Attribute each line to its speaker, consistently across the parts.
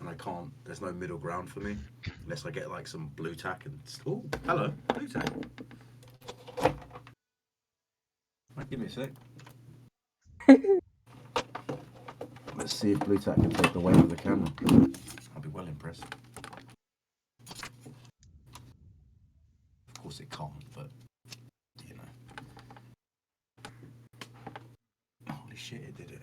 Speaker 1: I can't. There's no middle ground for me unless I get like some blue tack and. Oh, hello, blue tack. Right, give me a sec. Let's see if blue tack can take the weight of the camera. I'll be well impressed. Of course, it can't, but you know. Holy shit, it did it.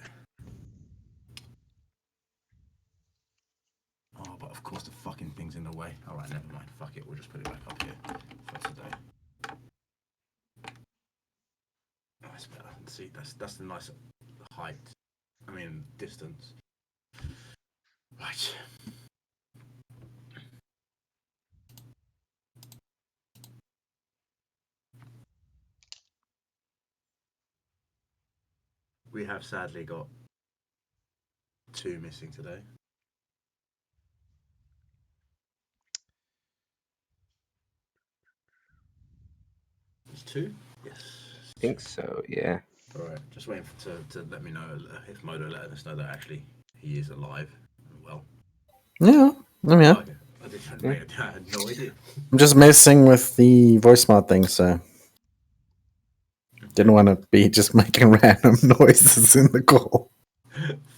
Speaker 1: Oh, but of course the fucking thing's in the way. Alright, never mind. Fuck it, we'll just put it back up here for today. Oh, that's better. See, that's the nice height. I mean, distance. Right. We have sadly got 2 missing today. There's 2? Yes.
Speaker 2: I think so, yeah.
Speaker 1: Alright, just waiting to let me know if Modo let us know that actually he is alive and well.
Speaker 3: Yeah, I'm here.
Speaker 1: Okay. I had no idea.
Speaker 3: I'm just messing with the voice mod thing, so didn't want to be just making random noises in the call.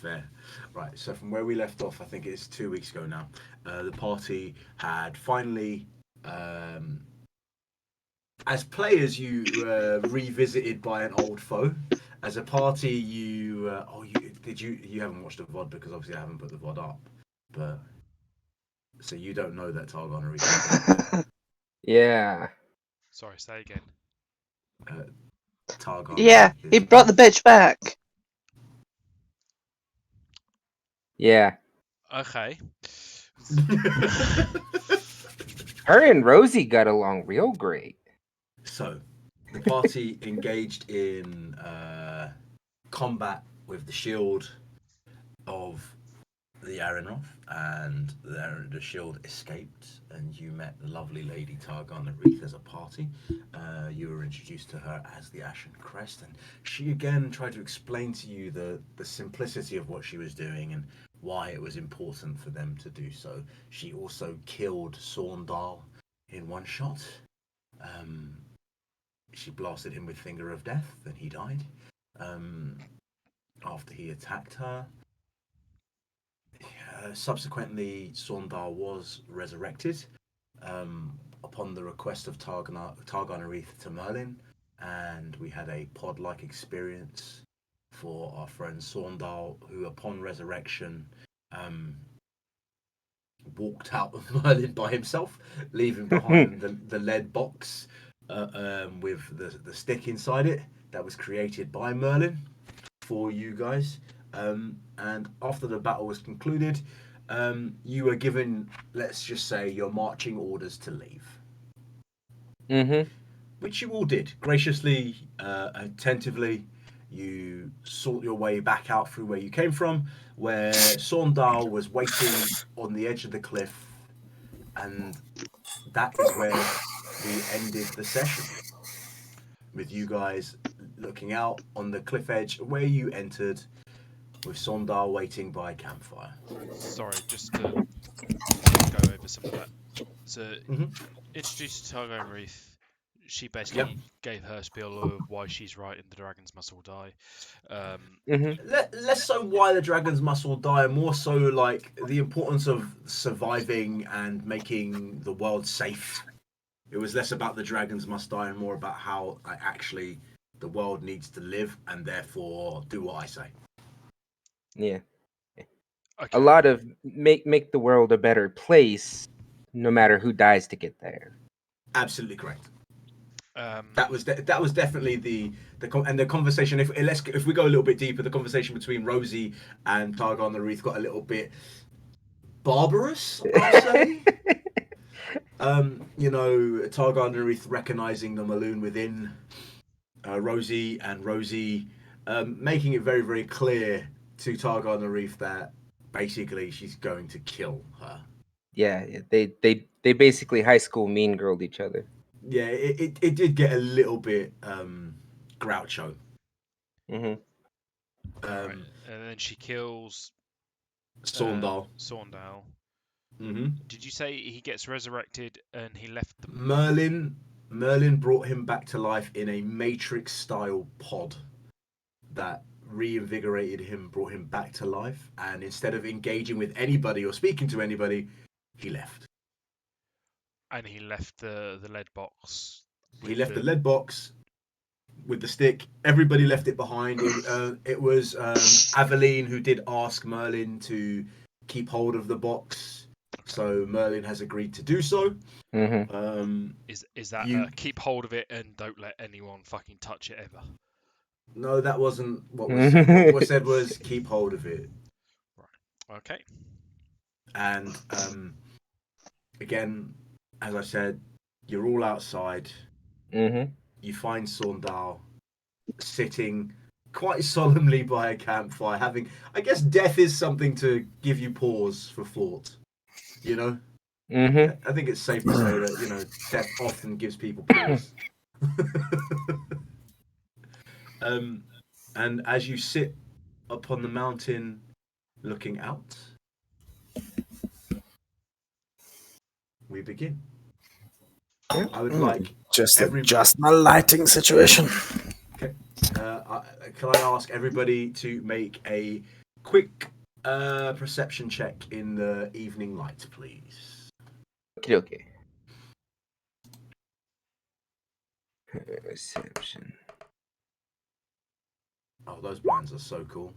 Speaker 1: Fair. Right, so from where we left off, I think it's 2 weeks ago now, the party had finally, as players, you revisited by an old foe. As a party, you you haven't watched the VOD because obviously I haven't put the VOD up, but so you don't know that Targon are
Speaker 2: Yeah.
Speaker 4: Sorry, say again.
Speaker 1: Targon.
Speaker 5: Yeah, he brought the bitch back.
Speaker 2: Yeah.
Speaker 4: Okay.
Speaker 2: Her and Rosie got along real great.
Speaker 1: So, the party engaged in combat with the shield of the Arenroth, and the shield escaped, and you met the lovely lady Targon Reith as a party. You were introduced to her as the Ashen Crest, and she again tried to explain to you the simplicity of what she was doing and why it was important for them to do so. She also killed Saundal in one shot. She blasted him with Finger of Death, and he died. After he attacked her. Subsequently, Saundal was resurrected upon the request of Targon to Merlin, and we had a pod-like experience for our friend Saundal, who upon resurrection walked out of Merlin by himself, leaving behind the lead box with the stick inside it that was created by Merlin for you guys. And after the battle was concluded, you were given, let's just say, your marching orders to leave.
Speaker 2: Mm-hmm.
Speaker 1: Which you all did. Graciously, attentively, you sought your way back out through where you came from, where Saundal was waiting on the edge of the cliff, and that is where we ended the session. With you guys looking out on the cliff edge where you entered, with Saundal waiting by campfire.
Speaker 4: Sorry, just to go over some of that. So, introduced to Targon Reith, she basically gave her spiel of why she's right and the dragons must all die.
Speaker 1: Less so why the dragons must all die, more so like the importance of surviving and making the world safe. It was less about the dragons must die and more about how actually the world needs to live and therefore do what I say.
Speaker 2: Yeah.
Speaker 4: Okay.
Speaker 2: A lot of make the world a better place, no matter who dies to get there.
Speaker 1: Absolutely correct. That was definitely the conversation. If we go a little bit deeper, the conversation between Rosie and Targon the Reith got a little bit barbarous, I'll say. Targon the Reith recognizing the Maloon within Rosie, and Rosie making it very, very clear to Targon the Reith that basically she's going to kill her.
Speaker 2: Yeah, they basically high school mean girled each other.
Speaker 1: Yeah, it did get a little bit Groucho.
Speaker 2: Mm-hmm.
Speaker 4: Right. And then she kills
Speaker 1: Saundal.
Speaker 4: Did you say he gets resurrected and he left the...
Speaker 1: Merlin brought him back to life in a Matrix-style pod that reinvigorated him, brought him back to life, and instead of engaging with anybody or speaking to anybody, he left.
Speaker 4: And he left the lead box.
Speaker 1: He left the lead box with the stick. Everybody left it behind. It was Aveline who did ask Merlin to keep hold of the box. So Merlin has agreed to do so.
Speaker 4: Is that keep hold of it and don't let anyone fucking touch it ever?
Speaker 1: No, that wasn't what was said. What was said was keep hold of it.
Speaker 4: Right. Okay.
Speaker 1: And again, as I said, you're all outside. You find Saundal sitting quite solemnly by a campfire, having... I guess death is something to give you pause for thought. You know? I think it's safe to say that, you know, death often gives people pause. And as you sit upon the mountain looking out, we begin. I would like
Speaker 3: just adjust my lighting situation.
Speaker 1: Okay. Can I ask everybody to make a quick perception check in the evening light, please?
Speaker 2: Okay. Perception.
Speaker 1: Oh, those blinds are so cool.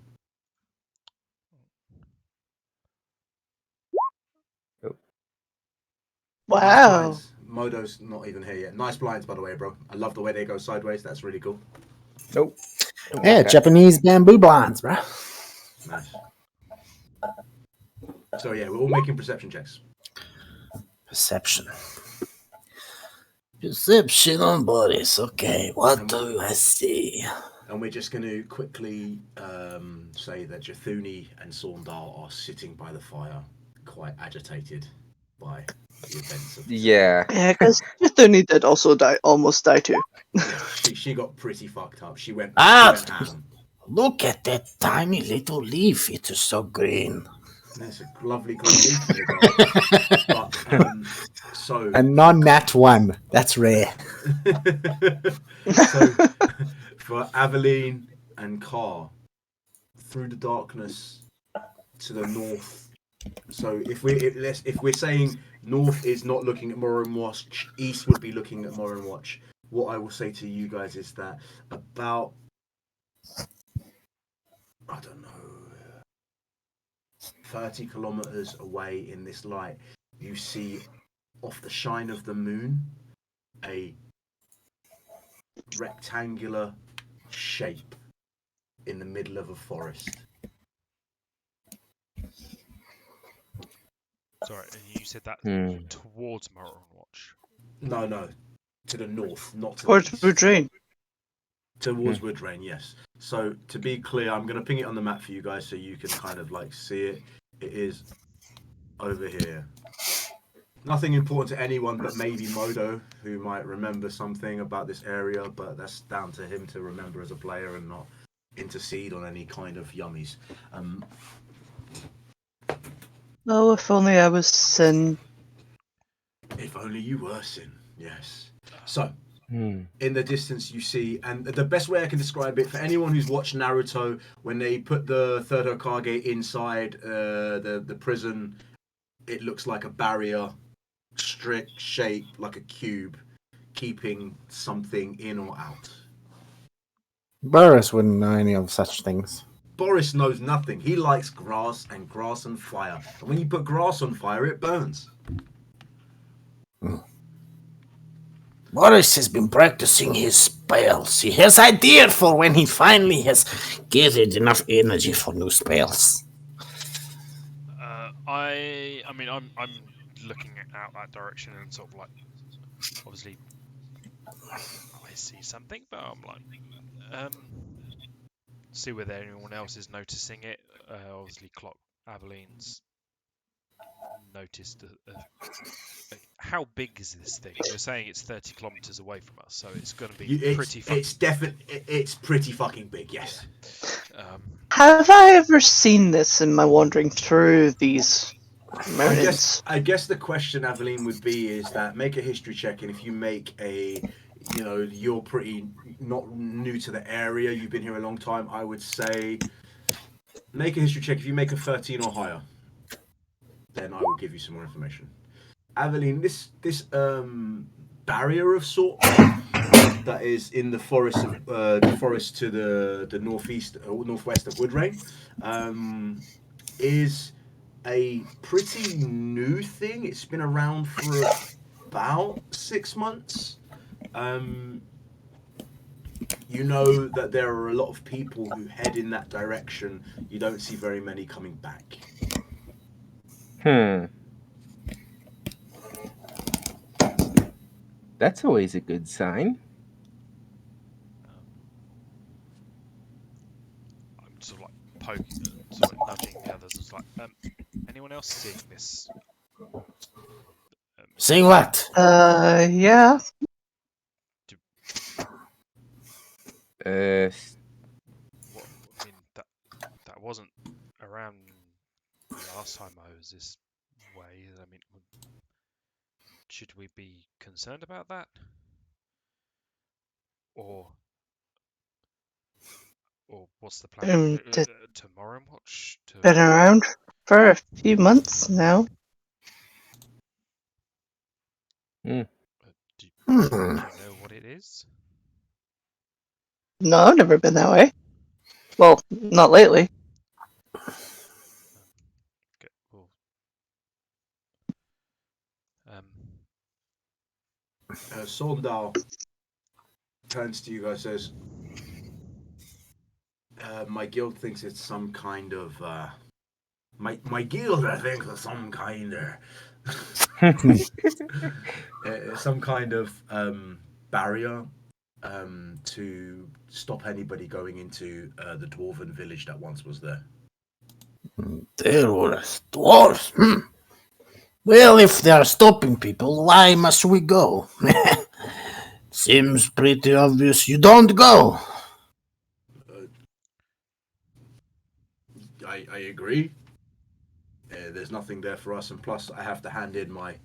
Speaker 5: Wow.
Speaker 1: Nice Modo's not even here yet. Nice blinds, by the way, bro. I love the way they go sideways. That's really cool.
Speaker 2: Nope.
Speaker 3: Yeah, Japanese bamboo blinds, bro.
Speaker 1: Nice. So yeah, we're all making perception checks.
Speaker 3: Perception on Boris. Okay, what do I see?
Speaker 1: And we're just going to quickly say that Jathuni and Saundal are sitting by the fire, quite agitated by the events of...
Speaker 2: Yeah.
Speaker 5: Yeah, because Jathuni did also almost die too.
Speaker 1: Yeah, she got pretty fucked up. She went
Speaker 3: Ah,
Speaker 1: she went ham.
Speaker 3: look at that tiny little leaf. It is so green.
Speaker 1: That's a lovely green leaf in the dark. But, so...
Speaker 3: A non-nat one. That's rare.
Speaker 1: So, for Aveline and Carr, through the darkness to the north. So if we're saying north is not looking at Morinwatch, east would be looking at Morinwatch. What I will say to you guys is that about, I don't know, 30 kilometers away in this light, you see off the shine of the moon a rectangular shape in the middle of a forest.
Speaker 4: Sorry, and you said that towards Morinwatch.
Speaker 1: No, to the north, not to
Speaker 5: Towards
Speaker 1: the east.
Speaker 5: Woodrain.
Speaker 1: Towards Woodrain, yes. So to be clear, I'm going to ping it on the map for you guys so you can kind of like see it. It is over here. Nothing important to anyone but maybe Modo, who might remember something about this area, but that's down to him to remember as a player and not intercede on any kind of yummies.
Speaker 5: Oh, if only I was Sin.
Speaker 1: If only you were Sin, yes. So, in the distance you see, and the best way I can describe it, for anyone who's watched Naruto, when they put the third Hokage inside the prison, it looks like a barrier, strict shape, like a cube, keeping something in or out.
Speaker 3: Boris wouldn't know any of such things.
Speaker 1: Boris knows nothing. He likes grass and fire. And when you put grass on fire, it burns.
Speaker 3: Boris has been practicing his spells. He has idea for when he finally has gathered enough energy for new spells.
Speaker 4: I mean, I'm looking out that direction and sort of like, obviously, I see something, but I'm like, see whether anyone else is noticing it. Obviously, Aveline's noticed. How big is this thing? You're saying it's 30 kilometers away from us, so it's going to be pretty.
Speaker 1: It's pretty fucking big. Yes.
Speaker 4: Yeah.
Speaker 5: Have I ever seen this in my wandering through these Merlins.
Speaker 1: I guess the question, Aveline, would be is that make a history check, and if you make a, you're pretty not new to the area, you've been here a long time. I would say make a history check. If you make a 13 or higher, then I will give you some more information. Aveline, this barrier of sorts that is in the forest of the forest to the northeast or northwest of Woodrain, is a pretty new thing. It's been around for about 6 months. You know that there are a lot of people who head in that direction. You don't see very many coming back.
Speaker 2: That's always a good sign.
Speaker 4: I'm sort of like poking, sort of nudging the others. It's like, anyone else seeing this?
Speaker 3: Seeing what?
Speaker 5: Yeah.
Speaker 4: What, I mean, that wasn't around last time I was this way. I mean, should we be concerned about that? Or what's the plan? To Morinwatch?
Speaker 5: Been around for a few months now.
Speaker 4: Do you know what it is?
Speaker 5: No, I've never been that way. Well, not lately.
Speaker 4: Okay, well,
Speaker 1: Sondal turns to you guys, says, my guild thinks it's some kind of my guild I think is some kind of some kind of barrier to stop anybody going into the dwarven village that once was there.
Speaker 3: There were dwarves. Well, if they are stopping people, why must we go? Seems pretty obvious you don't go.
Speaker 1: I agree. There's nothing there for us, and plus I have to hand in my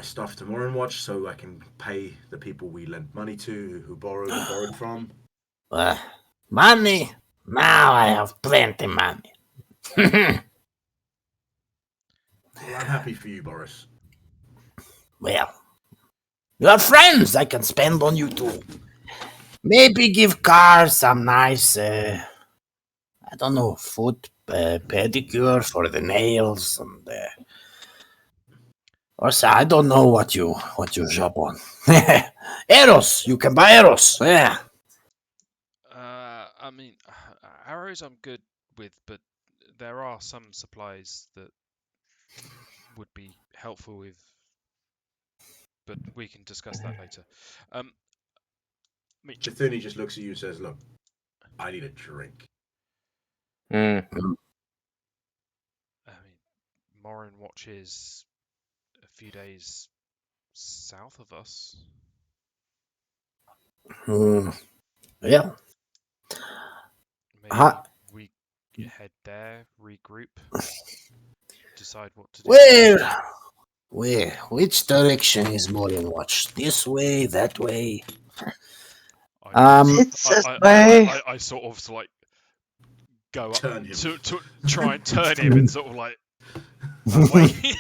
Speaker 1: stuff to Morinwatch so I can pay the people we lent money to, who borrowed from.
Speaker 3: Money? Now I have plenty money.
Speaker 1: Well, I'm happy for you, Boris.
Speaker 3: Well, your friends I can spend on you too. Maybe give cars some nice, I don't know, foot pedicure for the nails and or so I don't know what you shop on. Arrows, you can buy arrows. Yeah.
Speaker 4: I mean, arrows I'm good with, but there are some supplies that would be helpful with. But we can discuss that later.
Speaker 1: Chithuni just looks at you and says, "Look, I need a drink."
Speaker 4: I mean, Morinwatch is a few days south of us.
Speaker 3: Yeah.
Speaker 4: Maybe we head there, regroup, decide what to do.
Speaker 3: Where? Which direction is Morinwatch? This way? That way?
Speaker 5: It's this way.
Speaker 4: I sort of like go up
Speaker 1: Turn him.
Speaker 4: to try and turn him and sort of like wait.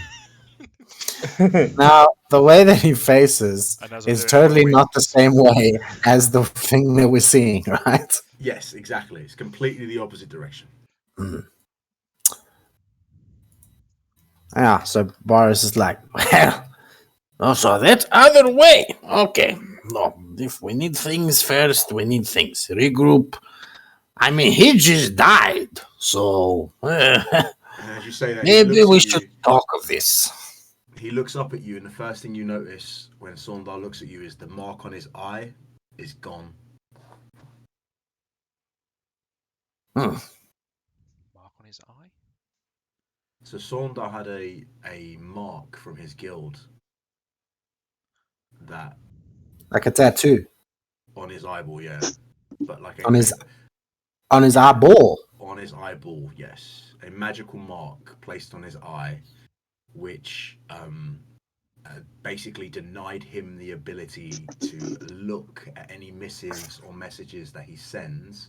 Speaker 6: Now, the way that he faces is totally not the same way as the thing that we're seeing, right?
Speaker 1: Yes, exactly. It's completely the opposite direction.
Speaker 6: Yeah, so Boris is like,
Speaker 3: well, so that other way. Okay. No, if we need things first, we need things. Regroup. I mean, he just died, so
Speaker 1: As you say that,
Speaker 3: maybe we should talk of this.
Speaker 1: He looks up at you, and the first thing you notice when Sondar looks at you is the mark on his eye is gone.
Speaker 4: Mark on his eye?
Speaker 1: So Sondar had a mark from his guild that
Speaker 6: like a tattoo
Speaker 1: on his eyeball, yeah, but like
Speaker 6: on his eyeball.
Speaker 1: on his eyeball, yes. A magical mark placed on his eye, which basically denied him the ability to look at any missives or messages that he sends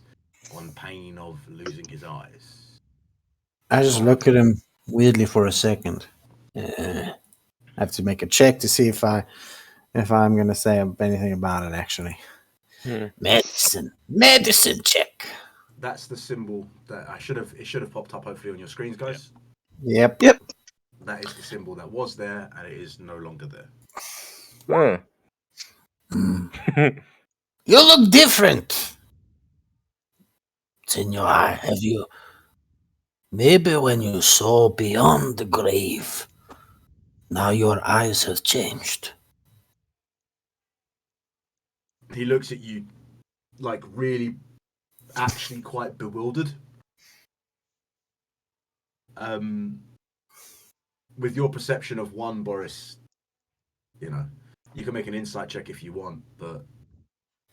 Speaker 1: on pain of losing his eyes.
Speaker 6: I just look at him weirdly for a second. I have to make a check to see if I'm gonna say anything about it. Actually,
Speaker 3: medicine check.
Speaker 1: That's the symbol that it should have popped up hopefully on your screens, guys.
Speaker 6: Yep.
Speaker 1: That is the symbol that was there, and it is no longer there.
Speaker 3: You look different, Senor. Have you? Maybe when you saw beyond the grave, now your eyes have changed.
Speaker 1: He looks at you, like really, actually quite bewildered. With your perception of one, Boris, you can make an insight check if you want, but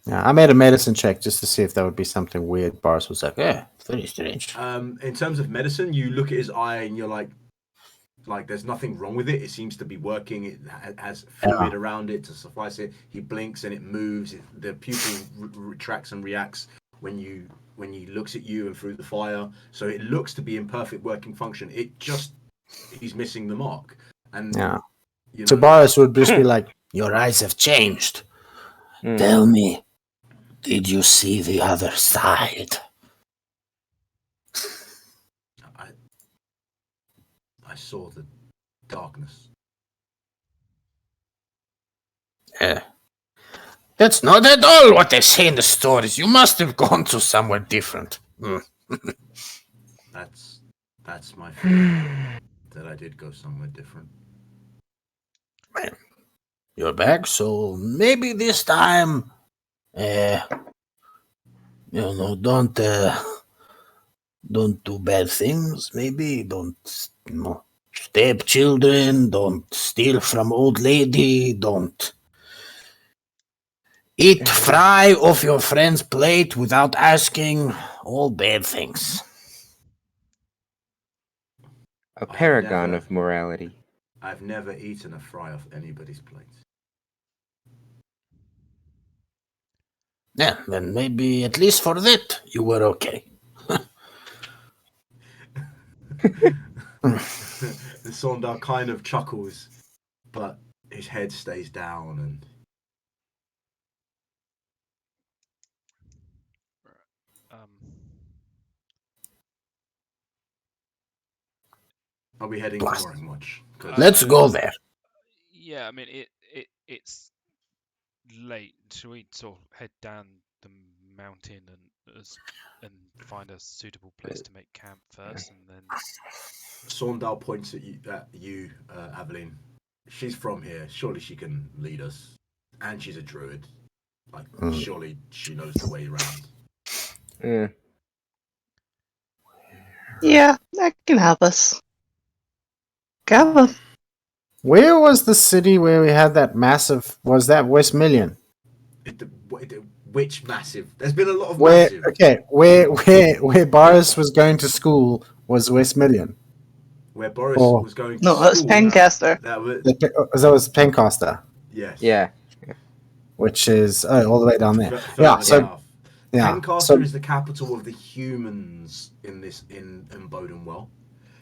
Speaker 6: yeah, I made a medicine check just to see if there would be something weird. Boris was like, "Yeah,
Speaker 3: Very strange.
Speaker 1: in terms of medicine, you look at his eye and you're like there's nothing wrong with it. It seems to be working. It has fluid around it to suffice it. He blinks and it moves. The pupil retracts and reacts when he looks at you and through the fire. So it looks to be in perfect working function. He's missing the mark. And
Speaker 6: so Boris would just be like,
Speaker 3: Your eyes have changed. Tell me, did you see the other side?
Speaker 1: I saw the darkness.
Speaker 3: That's not at all what they say in the stories. You must have gone to somewhere different.
Speaker 1: That's my feeling, that I did go somewhere different.
Speaker 3: You're back, so maybe this time, don't do bad things. Maybe don't, stab children. Don't steal from old lady. Don't eat fry off your friend's plate without asking. All bad things.
Speaker 2: A paragon of morality.
Speaker 1: I've never eaten a fry off anybody's plate.
Speaker 3: Yeah, then maybe at least for that you were okay.
Speaker 1: The Sondar kind of chuckles, but his head stays down and. Are we heading to Morinwatch?
Speaker 3: Let's go there.
Speaker 4: Yeah, I mean it's late. Should we sort of head down the mountain and find a suitable place to make camp first, and then?
Speaker 1: Saundal points at you, Aveline. She's from here. Surely she can lead us, and she's a druid. Surely she knows the way around.
Speaker 5: Yeah, that can help us. Come on.
Speaker 6: Where was the city where we had that massive? Was that West Million?
Speaker 1: Which massive? There's been a lot of massive.
Speaker 6: Okay, where Boris was going to school was West Million.
Speaker 1: Where Boris was going to
Speaker 5: school. No, that was Pencaster.
Speaker 6: That was Pencaster.
Speaker 1: Yes.
Speaker 2: Yeah.
Speaker 6: Which is all the way down there.
Speaker 1: Pencaster is the capital of the humans in Bodenwell.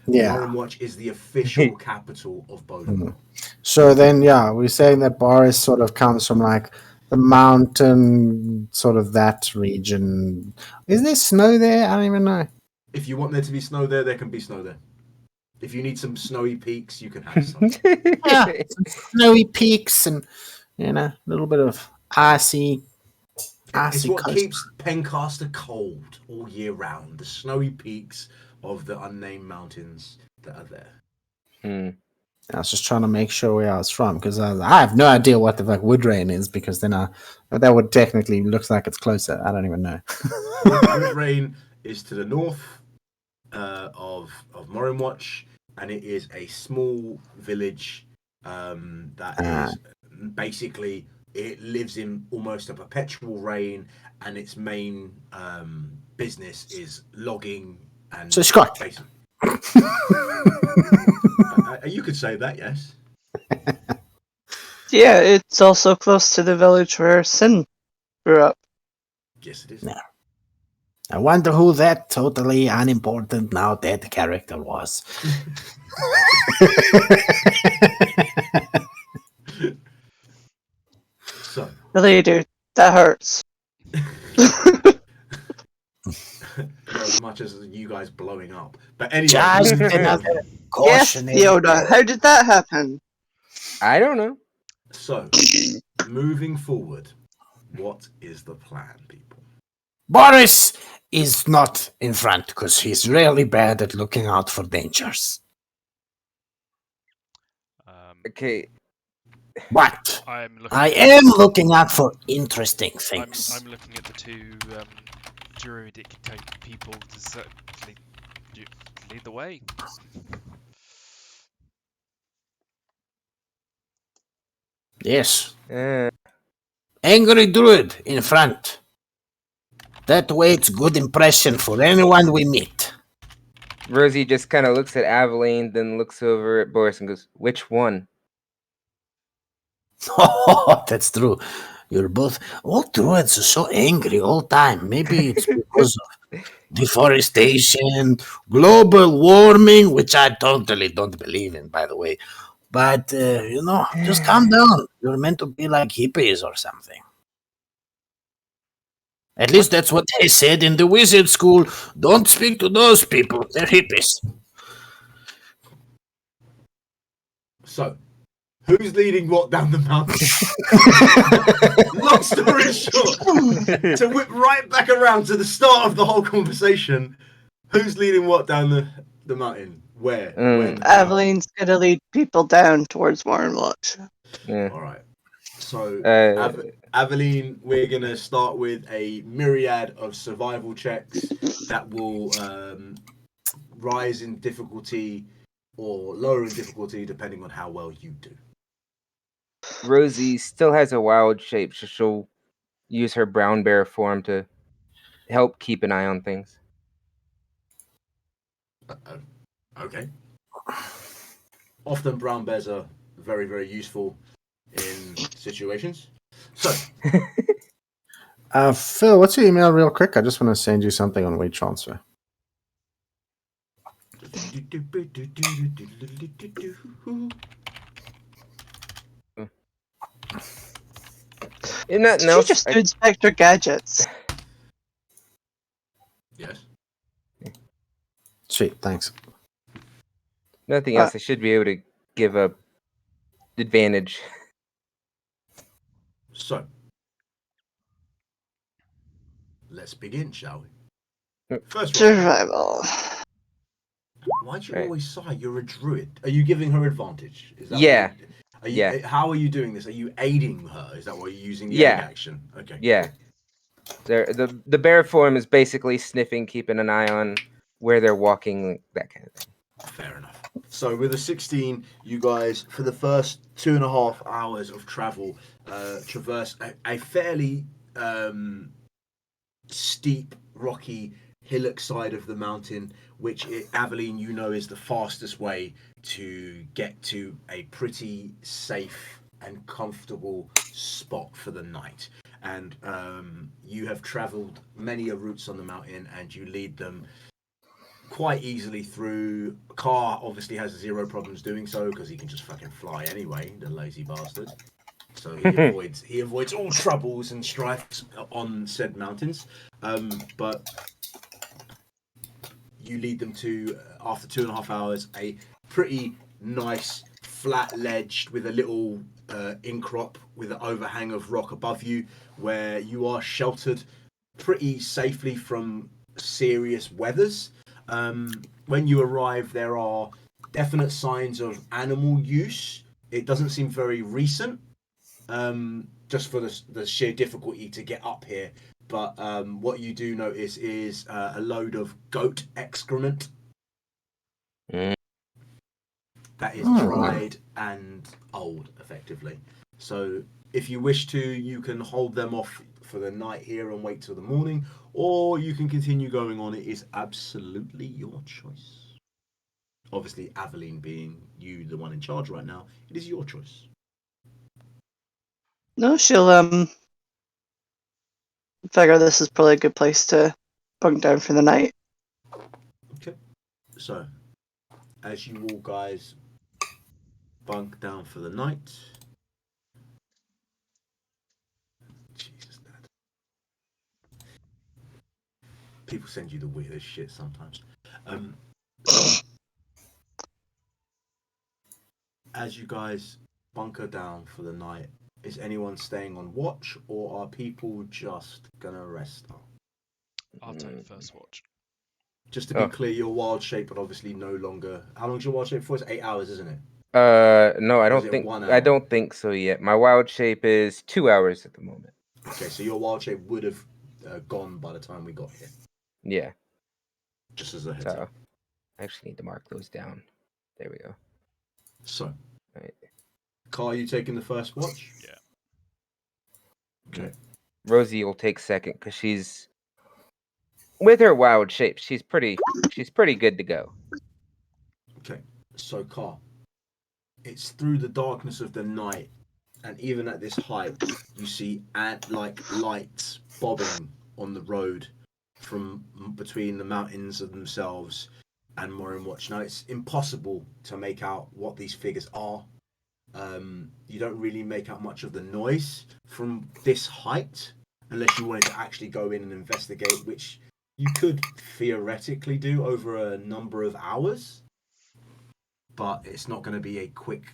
Speaker 6: Yeah.
Speaker 1: Morinwatch is the official capital of Bodenwell.
Speaker 6: So then, we're saying that Boris sort of comes from like the mountain, sort of that region. Is there snow there? I don't even know.
Speaker 1: If you want there to be snow there can be snow there. If you need some snowy peaks, you can have some.
Speaker 6: Some snowy peaks and a little bit of icy.
Speaker 1: It's what keeps Pencaster cold all year round. The snowy peaks of the unnamed mountains that are there.
Speaker 6: I was just trying to make sure where I was from because I have no idea what the fuck Woodrain is because then that would technically looks like it's closer. I don't even know.
Speaker 1: Woodrain is to the north of Morinwatch, and it is a small village that is basically. It lives in almost a perpetual rain, and its main business is logging And
Speaker 6: So Scott.
Speaker 1: basically, you could say that, yes.
Speaker 5: Yeah, it's also close to the village where Sin grew up.
Speaker 1: Yes, it is.
Speaker 3: Yeah. I wonder who that totally unimportant now dead character was.
Speaker 1: So,
Speaker 5: Really, dude, that hurts.
Speaker 1: not as much as you guys blowing up. But anyway,
Speaker 3: Just
Speaker 1: moving
Speaker 3: another
Speaker 1: forward.
Speaker 5: Yes,
Speaker 3: cautionary.
Speaker 5: Fiona, how did that happen?
Speaker 2: I don't know.
Speaker 1: So, moving forward, what is the plan, people?
Speaker 3: Boris is not in front because he's really bad at looking out for dangers.
Speaker 2: Okay.
Speaker 3: But
Speaker 4: I'm looking.
Speaker 3: I am looking out for interesting things.
Speaker 4: I'm looking at the two druidic type people to lead the way.
Speaker 3: Yes.
Speaker 2: Uh,
Speaker 3: Angry Druid in front. That way it's good impression for anyone we meet.
Speaker 2: Rosie just kind of looks at Aveline, then looks over at Boris and goes, "Which one?"
Speaker 3: Oh, that's true. You're both... All druids are so angry all time. Maybe it's because of deforestation, global warming, which I totally don't believe in, by the way. But, just calm down. You're meant to be like hippies or something. At least that's what they said in the wizard school. Don't speak to those people. They're hippies.
Speaker 1: So, who's leading what down the mountain? Long story short, to whip right back around to the start of the whole conversation, who's leading what down the mountain? Where? When? How?
Speaker 5: Aveline's gonna lead people down towards Morinwatch.
Speaker 2: Yeah.
Speaker 1: All right. So,
Speaker 2: Uh,
Speaker 1: Aveline, we're going to start with a myriad of survival checks that will rise in difficulty or lower in difficulty depending on how well you do.
Speaker 2: Rosie still has a wild shape, so she'll use her brown bear form to help keep an eye on things.
Speaker 1: Okay. Often brown bears are very, very useful in situations. So,
Speaker 6: Phil, what's your email real quick? I just want to send you something on WeTransfer.
Speaker 2: In that
Speaker 5: Did you
Speaker 2: else,
Speaker 5: just do Inspector Gadgets?
Speaker 1: yes.
Speaker 6: Sweet, thanks.
Speaker 2: nothing else, I should be able to give up advantage.
Speaker 1: So, let's begin, shall we? First one.
Speaker 5: Survival.
Speaker 1: Why do you
Speaker 2: Right.
Speaker 1: always sigh? You're a druid. Are you giving her advantage? Is that
Speaker 2: Yeah.
Speaker 1: Are you,
Speaker 2: Yeah.
Speaker 1: How are you doing this? Are you aiding her? Is that why you're using the
Speaker 2: Yeah.
Speaker 1: aid action? Okay.
Speaker 2: Yeah. The bear form is basically sniffing, keeping an eye on where they're walking, that kind of thing.
Speaker 1: Fair enough. So with a 16, you guys, for the first 2.5 hours of travel, traverse a fairly steep, rocky, hillock side of the mountain, which Aveline, you know, is the fastest way to get to a pretty safe and comfortable spot for the night. And you have travelled many a routes on the mountain, and you lead them quite easily through. Car obviously has zero problems doing so because he can just fucking fly anyway, the lazy bastard. So he avoids all troubles and strifes on said mountains. But you lead them to, after 2.5 hours, a pretty nice flat ledge with a little incrop with an overhang of rock above you, where you are sheltered pretty safely from serious weathers. When you arrive, there are definite signs of animal use. It doesn't seem very recent, just for the sheer difficulty to get up here. But what you do notice is a load of goat excrement that is dried and old, effectively. So if you wish to, you can hold them off for the night here and wait till the morning, or you can continue going on. It is absolutely your choice. Obviously, Aveline being you, the one in charge right now, it is your choice.
Speaker 5: No, she'll figure this is probably a good place to bunk down for the night.
Speaker 1: Okay. So, as you all guys bunk down for the night. Jesus, Dad. People send you the weirdest shit sometimes. So, as you guys bunker down for the night, is anyone staying on watch, or are people just gonna rest up?
Speaker 4: I'll take first watch.
Speaker 1: Just to be clear, your wild shape would obviously no longer. How long's your wild shape for? It's 8 hours, isn't it?
Speaker 2: No, I
Speaker 1: Or
Speaker 2: don't
Speaker 1: is it
Speaker 2: think
Speaker 1: 1
Speaker 2: I
Speaker 1: hour?
Speaker 2: don't think so yet. My wild shape is 2 hours at the moment.
Speaker 1: Okay, so your wild shape would have gone by the time we got here.
Speaker 2: Yeah.
Speaker 1: Just as a heads
Speaker 2: So
Speaker 1: up.
Speaker 2: I actually need to mark those down. There we go.
Speaker 1: So,
Speaker 2: Right.
Speaker 1: Carl, you taking the first watch?
Speaker 4: Yeah.
Speaker 1: Okay.
Speaker 2: Rosie will take second because she's with her wild shape. She's pretty good to go.
Speaker 1: Okay. So, Carl, it's through the darkness of the night, and even at this height, you see ant-like lights bobbing on the road from between the mountains of themselves and Morinwatch. Now, it's impossible to make out what these figures are. You don't really make out much of the noise from this height unless you wanted to actually go in and investigate, which you could theoretically do over a number of hours, but it's not going to be a quick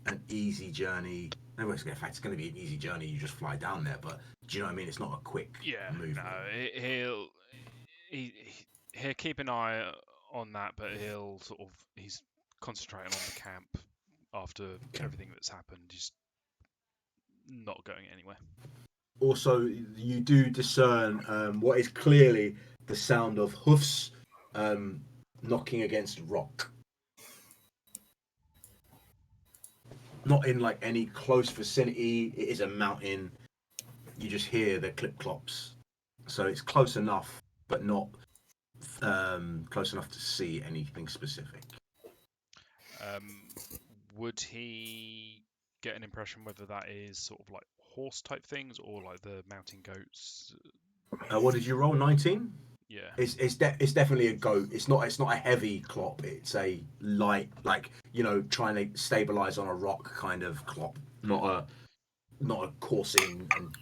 Speaker 1: and easy journey. In fact, it's going to be an easy journey. You just fly down there, but do you know what I mean? It's not a quick move.
Speaker 4: No, he'll keep an eye on that, but he's concentrating on the camp after everything that's happened. He's not going anywhere.
Speaker 1: Also, you do discern what is clearly the sound of hoofs knocking against rock. Not in like any close vicinity. It is a mountain. You just hear the clip clops, so it's close enough, but not close enough to see anything specific.
Speaker 4: Would he get an impression whether that is sort of like horse type things or like the mountain goats?
Speaker 1: What did you roll? 19.
Speaker 4: Yeah.
Speaker 1: It's definitely a goat. It's not a heavy clop. It's a light, like trying to stabilize on a rock kind of clop. Not a coursing and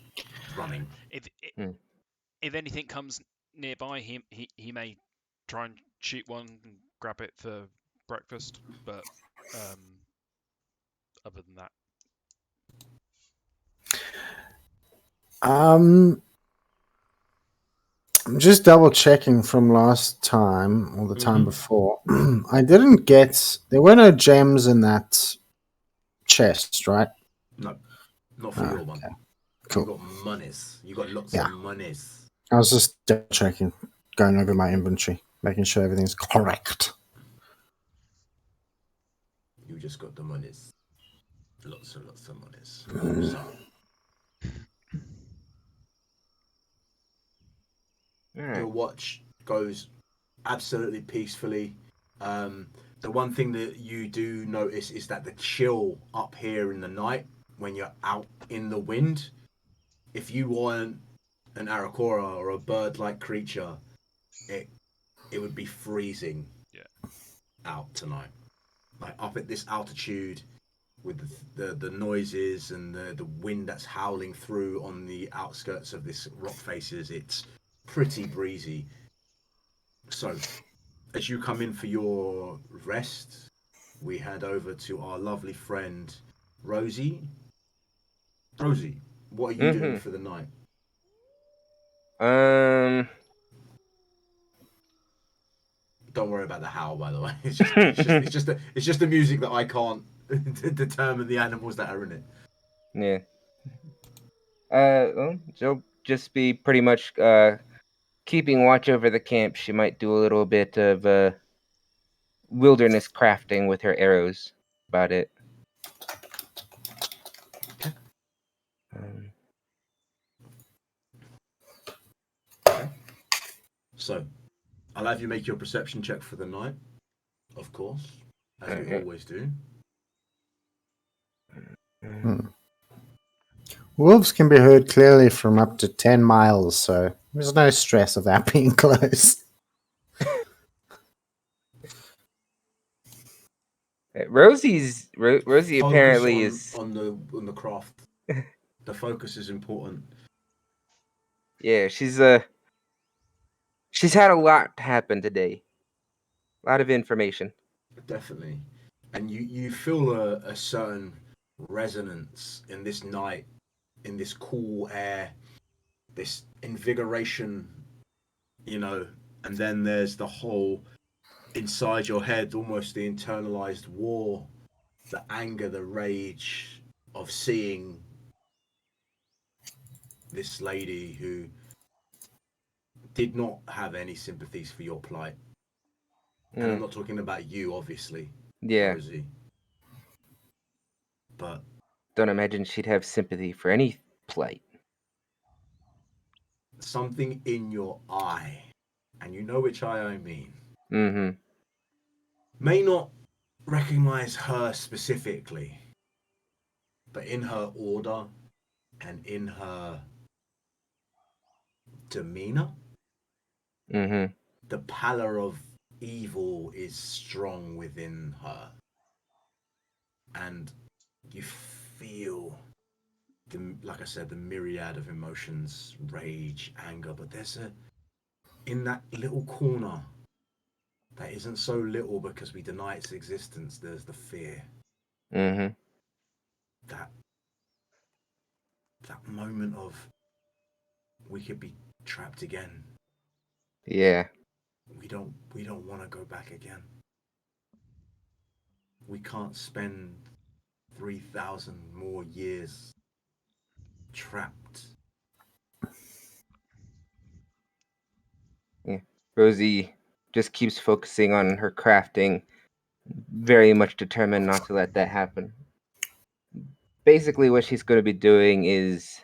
Speaker 1: running.
Speaker 4: If anything comes nearby, he may try and shoot one and grab it for breakfast. But other than that,
Speaker 6: I'm just double checking from last time or the time before. I didn't get. There were no gems in that chest, right?
Speaker 1: No, not for your one.
Speaker 6: Cool.
Speaker 1: You got monies. You got lots
Speaker 6: Yeah.
Speaker 1: of monies.
Speaker 6: I was just double checking, going over my inventory, making sure everything's correct.
Speaker 1: You just got the monies. Lots and lots of monies. So, your watch goes absolutely peacefully. The one thing that you do notice is that the chill up here in the night when you're out in the wind, if you weren't an Arakora or a bird-like creature, it would be freezing out tonight. Like up at this altitude with the noises and the wind that's howling through on the outskirts of this rock faces, it's pretty breezy. So, as you come in for your rest, we head over to our lovely friend Rosie. Rosie, what are you doing for the night? Don't worry about the howl, by the way. It's just the music that I can't determine the animals that are in it.
Speaker 2: Yeah. Well, she'll just be pretty much keeping watch over the camp. She might do a little bit of wilderness crafting with her arrows. About it.
Speaker 1: Okay. So, I'll have you make your perception check for the night, of course, as we always do.
Speaker 6: Wolves can be heard clearly from up to 10 miles, so there's no stress of that being close.
Speaker 2: Rosie
Speaker 1: Focus
Speaker 2: apparently is
Speaker 1: on the craft. The focus is important.
Speaker 2: yeah, she's had a lot happen today. A lot of information.
Speaker 1: Definitely. And you feel a certain resonance in this night, in this cool air, this invigoration, and then there's the whole inside your head, almost the internalized war, the anger, the rage of seeing this lady who did not have any sympathies for your plight. And I'm not talking about you, obviously,
Speaker 2: Yeah.
Speaker 1: Rosie. But
Speaker 2: don't imagine she'd have sympathy for any plight.
Speaker 1: Something in your eye, and you know which eye I mean, may not recognize her specifically, but in her order and in her demeanor, the pallor of evil is strong within her. And you feel, like I said, the myriad of emotions, rage, anger, but there's in that little corner that isn't so little because we deny its existence, there's the fear. That moment of we could be trapped again.
Speaker 2: Yeah.
Speaker 1: We don't want to go back again. We can't spend 3,000 more years trapped.
Speaker 2: Yeah. Rosie just keeps focusing on her crafting, very much determined not to let that happen. Basically, what she's going to be doing is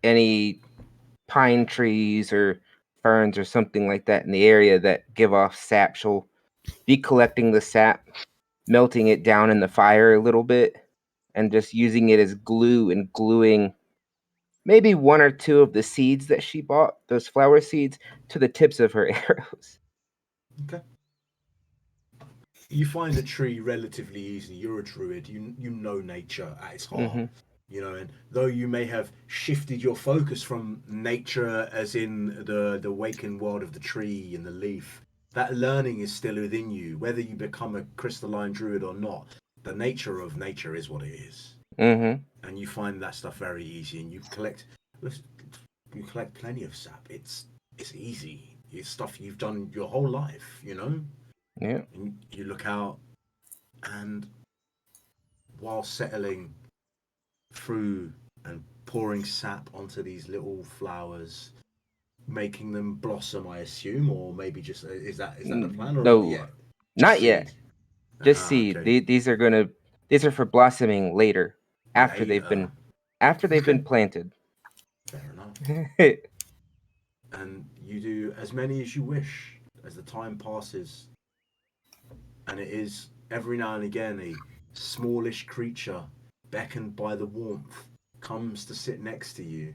Speaker 2: any pine trees or ferns or something like that in the area that give off sap, she'll be collecting the sap, melting it down in the fire a little bit, and just using it as glue and gluing maybe one or two of the seeds that she bought, those flower seeds, to the tips of her arrows.
Speaker 1: Okay. You find a tree relatively easy. You're a druid. You know nature at its heart. And though you may have shifted your focus from nature, as in the awakened world of the tree and the leaf, that learning is still within you. Whether you become a crystalline druid or not, the nature of nature is what it is. And you find that stuff very easy, and you collect plenty of sap. It's easy. It's stuff you've done your whole life,
Speaker 2: Yeah.
Speaker 1: And you look out, and while settling through and pouring sap onto these little flowers, making them blossom, I assume, or maybe just is that the plan, or
Speaker 2: no,
Speaker 1: not yet?
Speaker 2: Not yet. Just seed.
Speaker 1: Okay.
Speaker 2: These are for blossoming later, after they've been planted.
Speaker 1: Fair enough. And you do as many as you wish as the time passes, and it is every now and again a smallish creature, beckoned by the warmth, comes to sit next to you,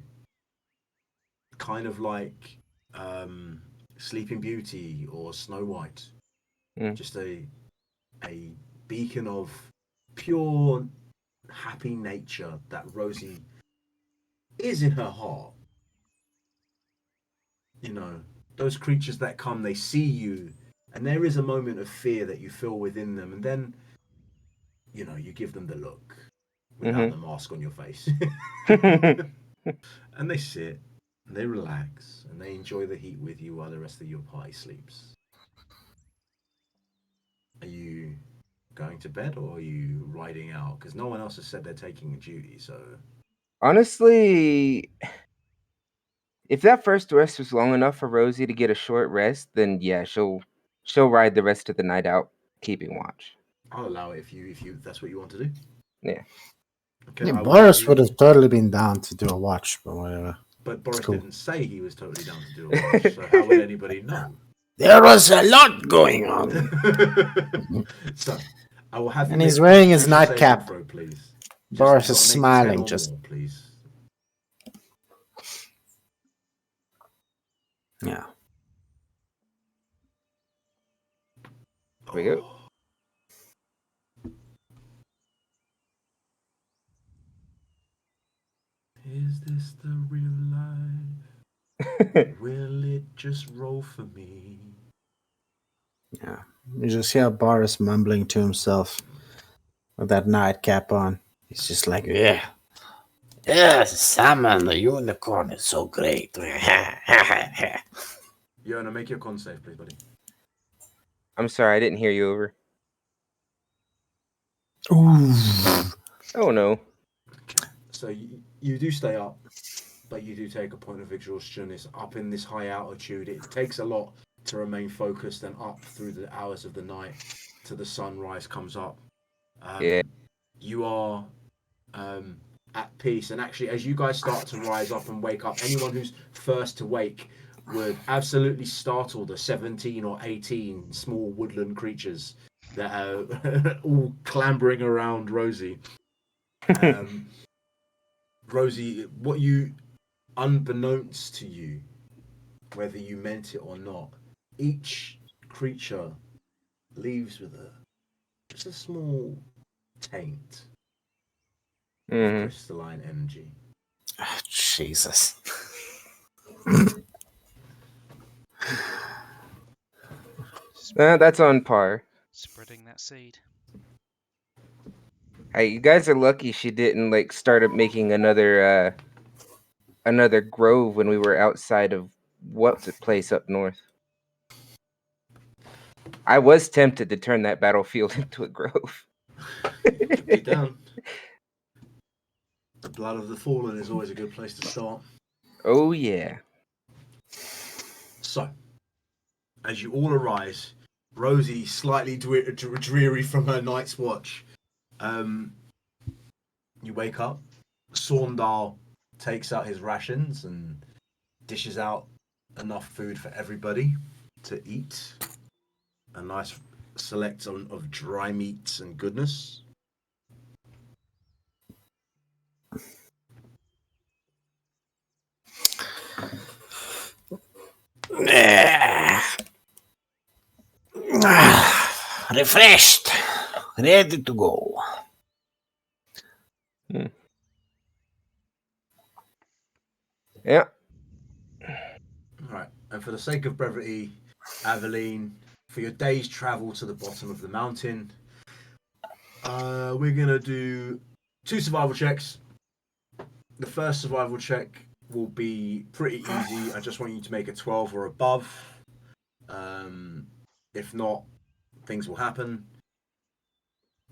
Speaker 1: kind of like Sleeping Beauty or Snow White. Just a beacon of pure happy nature that Rosie is in her heart. Those creatures that come, they see you, and there is a moment of fear that you feel within them, and then you give them the look without the mask on your face. And they sit and they relax and they enjoy the heat with you while the rest of your party sleeps. Are you going to bed, or are you riding out? Because no one else has said they're taking a duty. So
Speaker 2: honestly, if that first rest was long enough for Rosie to get a short rest, then yeah, she'll ride the rest of the night out, keeping watch.
Speaker 1: I'll allow it if you that's what you want to do.
Speaker 2: Yeah.
Speaker 6: Okay. Yeah, Boris would have totally been down to do a watch, but whatever.
Speaker 1: But Boris
Speaker 6: Cool.
Speaker 1: didn't say he was totally down to do a watch, so how would anybody know?
Speaker 3: There was a lot going on.
Speaker 1: So, I will have you
Speaker 6: And he's
Speaker 1: make a
Speaker 6: wearing his
Speaker 1: Constitution saving
Speaker 6: nightcap.
Speaker 1: throw, please.
Speaker 6: Boris
Speaker 1: You've
Speaker 6: is
Speaker 1: got to make 10
Speaker 6: smiling,
Speaker 1: or
Speaker 6: just
Speaker 1: more, please.
Speaker 6: yeah.
Speaker 2: Here we go.
Speaker 1: Is this the real life? Will it just roll for me?
Speaker 6: Yeah. You just hear Boris mumbling to himself with that nightcap on. He's just like,
Speaker 3: Yeah. Yes, salmon, the unicorn is so great.
Speaker 1: Yona, make your con save, please, buddy.
Speaker 2: I'm sorry, I didn't hear you over.
Speaker 6: ooh.
Speaker 2: Oh no.
Speaker 1: So you do stay up, but you do take a point of exhaustion. It's up in this high altitude. It takes a lot to remain focused and up through the hours of the night till the sunrise comes up.
Speaker 2: Yeah.
Speaker 1: You are at peace, and actually, as you guys start to rise up and wake up, anyone who's first to wake would absolutely startle the 17 or 18 small woodland creatures that are all clambering around Rosie. Rosie, what you, unbeknownst to you, whether you meant it or not, each creature leaves with just a small taint of
Speaker 2: Mhm.
Speaker 1: crystalline energy.
Speaker 6: Oh, Jesus.
Speaker 2: That's on par.
Speaker 4: Spreading that seed.
Speaker 2: Hey, you guys are lucky she didn't like start making another grove when we were outside of what's the place up north. I was tempted to turn that battlefield into a grove.
Speaker 1: Could be done. The blood of the fallen is always a good place to start.
Speaker 2: Oh yeah.
Speaker 1: So, as you all arise, Rosie, slightly dreary from her night's watch, you wake up. Saundal takes out his rations and dishes out enough food for everybody to eat. A nice selection of dry meats and goodness.
Speaker 3: Refreshed. Ready to go.
Speaker 2: Yeah.
Speaker 1: Alright, and for the sake of brevity, Aveline, for your day's travel to the bottom of the mountain, we're going to do 2 survival checks. The first survival check will be pretty easy. I just want you to make a 12 or above. If not, things will happen.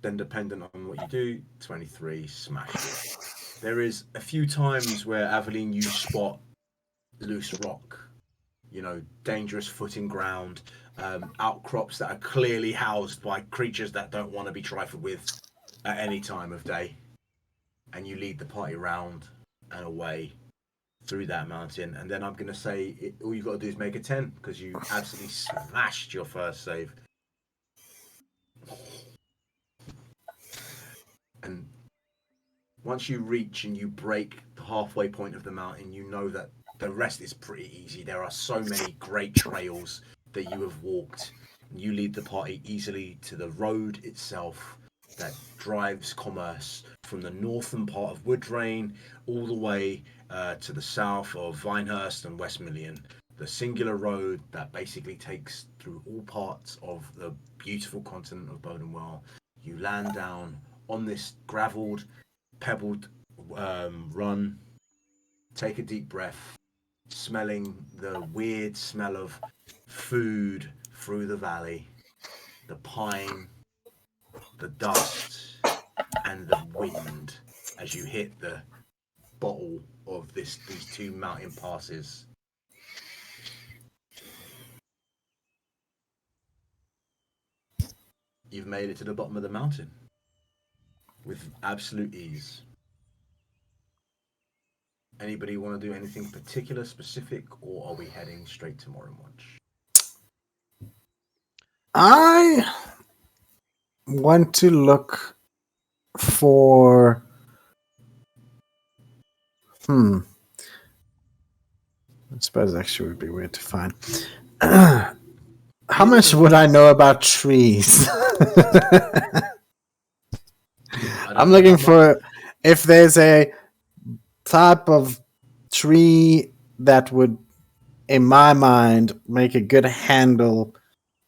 Speaker 1: Then, dependent on what you do, 23, smash it. There is a few times where, Aveline, you spot loose rock. You know, dangerous footing ground, outcrops that are clearly housed by creatures that don't want to be trifled with at any time of day. And you lead the party round and away through that mountain. And then I'm going to say all you've got to do is make a 10 because you absolutely smashed your first save. And once you reach and you break the halfway point of the mountain, you know that the rest is pretty easy. There are so many great trails that you have walked. You lead the party easily to the road itself that drives commerce from the northern part of Woodrain all the way to the south of Vinehurst and Westmillion. The singular road that basically takes through all parts of the beautiful continent of Bodenwell. You land down on this gravelled, pebbled run. Take a deep breath, smelling the weird smell of food through the valley, the pine, the dust, and the wind as you hit the bottle of these 2 mountain passes. You've made it to the bottom of the mountain with absolute ease. Anybody want to do anything particular, specific, or are we heading straight to Morinwatch?
Speaker 6: I want to look for. I suppose actually would be weird to find. How much would I know about trees? I'm looking for if there's a type of tree that would, in my mind, make a good handle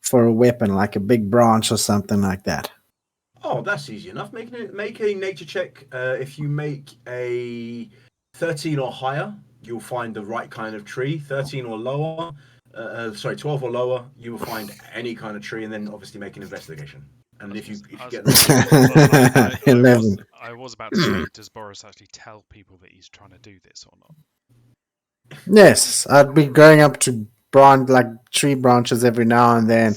Speaker 6: for a weapon, like a big branch or something like that.
Speaker 1: Oh, that's easy enough. Make a nature check. If you make a 13 or higher, you'll find the right kind of tree. 13 or lower, 12 or lower, you will find any kind of tree, and then obviously make an investigation. And if you get
Speaker 4: I
Speaker 6: 11.
Speaker 4: was about to say, does Boris actually tell people that he's trying to do this or not?
Speaker 6: Yes, I'd be going up to tree branches every now and then.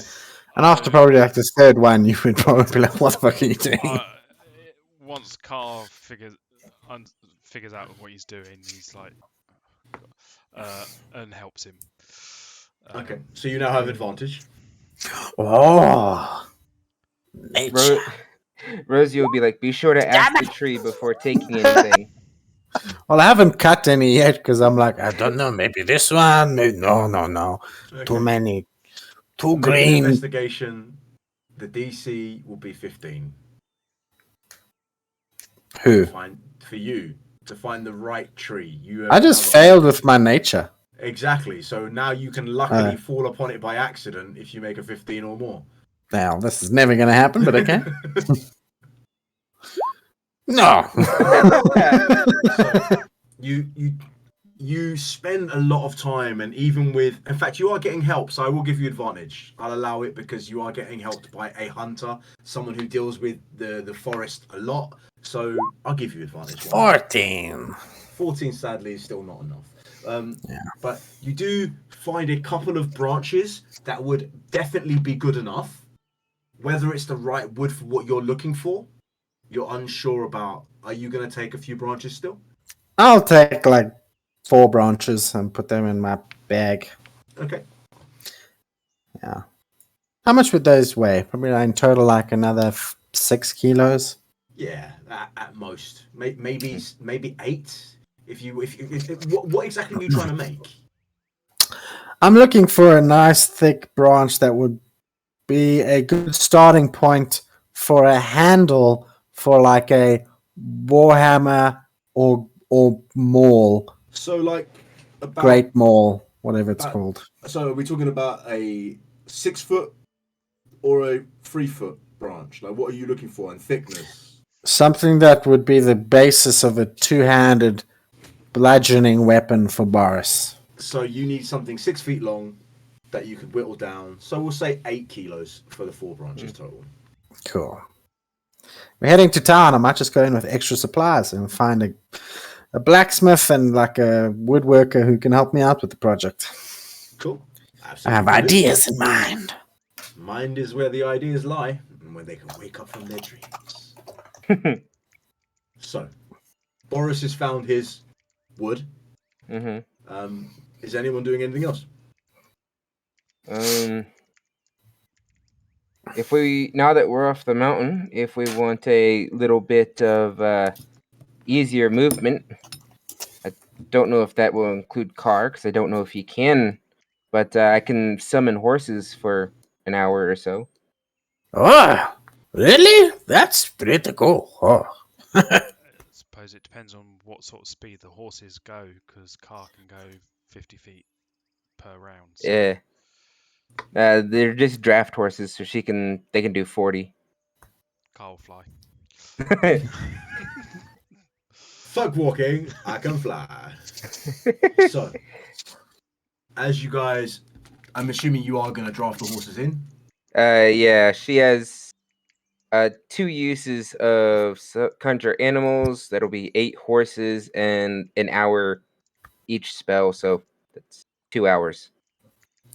Speaker 6: And after probably like the third one, you would probably be like, what the fuck are you doing?
Speaker 4: Once Carl figures out what he's doing, he's like, and helps him.
Speaker 1: Okay, so you now have advantage.
Speaker 6: Oh, nature.
Speaker 2: Rosie will be like, be sure to ask the tree before taking anything.
Speaker 6: Well, I haven't cut any yet because I'm like, I don't know, maybe this one. No.
Speaker 1: Okay.
Speaker 6: Too many. Too
Speaker 1: Make an
Speaker 6: green.
Speaker 1: investigation. The DC will be 15.
Speaker 6: Who?
Speaker 1: For you to find the right tree.
Speaker 6: I just failed with my nature.
Speaker 1: Exactly. So now you can luckily fall upon it by accident if you make a 15 or more.
Speaker 6: Now, this is never going to happen, but okay. No.
Speaker 1: So you spend a lot of time, and even with, in fact, you are getting help, so I will give you advantage. I'll allow it because you are getting helped by a hunter, someone who deals with the forest a lot. So I'll give you advantage.
Speaker 6: 14.
Speaker 1: 14, sadly, is still not enough. But you do find a couple of branches that would definitely be good enough. Whether it's the right wood for what you're looking for, you're unsure about. Are you going to take a few branches still?
Speaker 6: I'll take like 4 branches and put them in my bag.
Speaker 1: Okay.
Speaker 6: Yeah. How much would those weigh? Probably in total like another 6 kilos.
Speaker 1: Yeah, at most, maybe 8. What exactly are you trying to make?
Speaker 6: I'm looking for a nice thick branch that would be a good starting point for a handle for like a warhammer or maul.
Speaker 1: So like
Speaker 6: great maul, whatever it's called.
Speaker 1: So are we talking about a 6 foot or a 3 foot branch? Like, what are you looking for in thickness?
Speaker 6: Something that would be the basis of a 2-handed bludgeoning weapon for Boris.
Speaker 1: So you need something 6 feet long that you could whittle down. So we'll say 8 kilos for the 4 branches total.
Speaker 6: Cool. We're heading to town. I might just go in with extra supplies and find a blacksmith and like a woodworker who can help me out with the project.
Speaker 1: Cool.
Speaker 6: Absolutely. I have ideas in mind.
Speaker 1: Mind is where the ideas lie, and where they can wake up from their dreams. So, Boris has found his wood.
Speaker 2: Mm-hmm.
Speaker 1: Is anyone doing anything else?
Speaker 2: If we, now that we're off the mountain, if we want a little bit of easier movement, I don't know if that will include car, because I don't know if you can, but I can summon horses for an hour or so.
Speaker 3: Oh, really? That's pretty cool. Oh.
Speaker 4: I suppose it depends on what sort of speed the horses go, because car can go 50 feet per round. So.
Speaker 2: Yeah. They're just draft horses, so they can do 40.
Speaker 4: Car will fly.
Speaker 1: Fuck walking, I can fly. So, as you guys, I'm assuming you are going to draft the horses in?
Speaker 2: Yeah, she has 2 uses of conjure animals. That'll be 8 horses and an hour each spell, so that's 2 hours.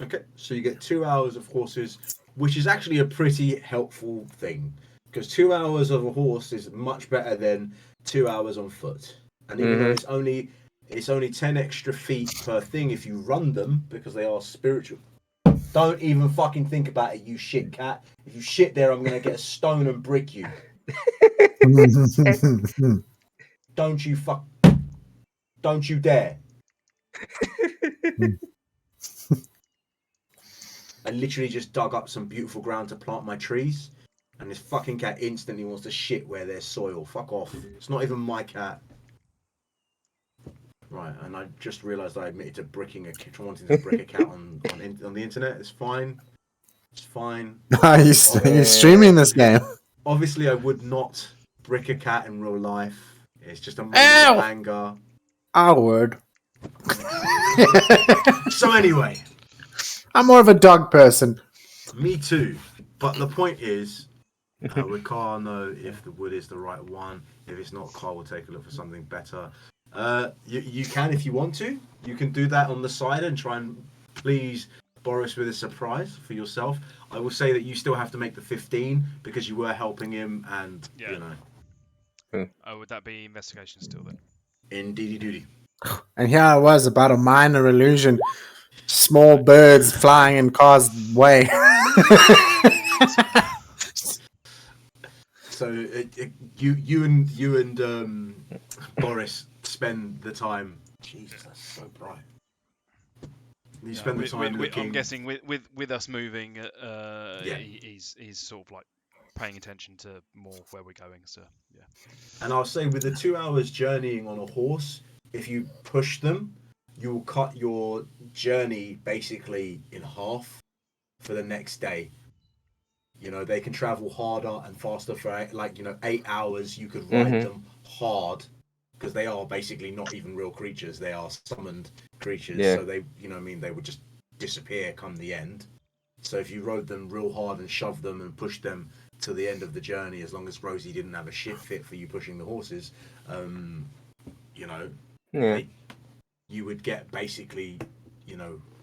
Speaker 1: Okay, so you get 2 hours of horses, which is actually a pretty helpful thing, because 2 hours of a horse is much better than 2 hours on foot. And even though it's only It's only 10 extra feet per thing if you run them because they are spiritual. Don't even fucking think about it, you shit cat. If you shit there, I'm gonna get a stone and brick you. Don't you dare. I literally just dug up some beautiful ground to plant my trees, and this fucking cat instantly wants to shit where there's soil. Fuck off. It's not even my cat. Right, and I just realised I admitted to wanting to brick a cat on the internet. It's fine. It's fine.
Speaker 6: Are you streaming this game?
Speaker 1: Obviously, I would not brick a cat in real life. It's just a moment of anger.
Speaker 6: I would.
Speaker 1: So anyway,
Speaker 6: I'm more of a dog person.
Speaker 1: me too. But the point is, would Carl know if the wood is the right one? If it's not, Carl will take a look for something better. You can, if you want to. You can do that on the side and try and please Boris with a surprise for yourself. I will say that you still have to make the 15 because you were helping him, and you know.
Speaker 4: Oh, would that be investigation still then?
Speaker 1: Indeedy doody.
Speaker 6: And here I was about a minor illusion. Small birds flying in Car's way.
Speaker 1: So you and Boris spend the time. Jesus, that's so bright. You spend the time looking.
Speaker 4: I'm guessing with us moving,
Speaker 1: Yeah.
Speaker 4: he's sort of like paying attention to more where we're going. So yeah.
Speaker 1: And I'll say with the 2 hours journeying on a horse, if you push them, you'll cut your journey basically in half for the next day. You know, they can travel harder and faster for 8 hours. You could ride them hard because they are basically not even real creatures. They are summoned creatures.
Speaker 2: Yeah.
Speaker 1: So they, they would just disappear come the end. So if you rode them real hard and shoved them and pushed them to the end of the journey, as long as Rosie didn't have a shit fit for you pushing the horses, you would get basically,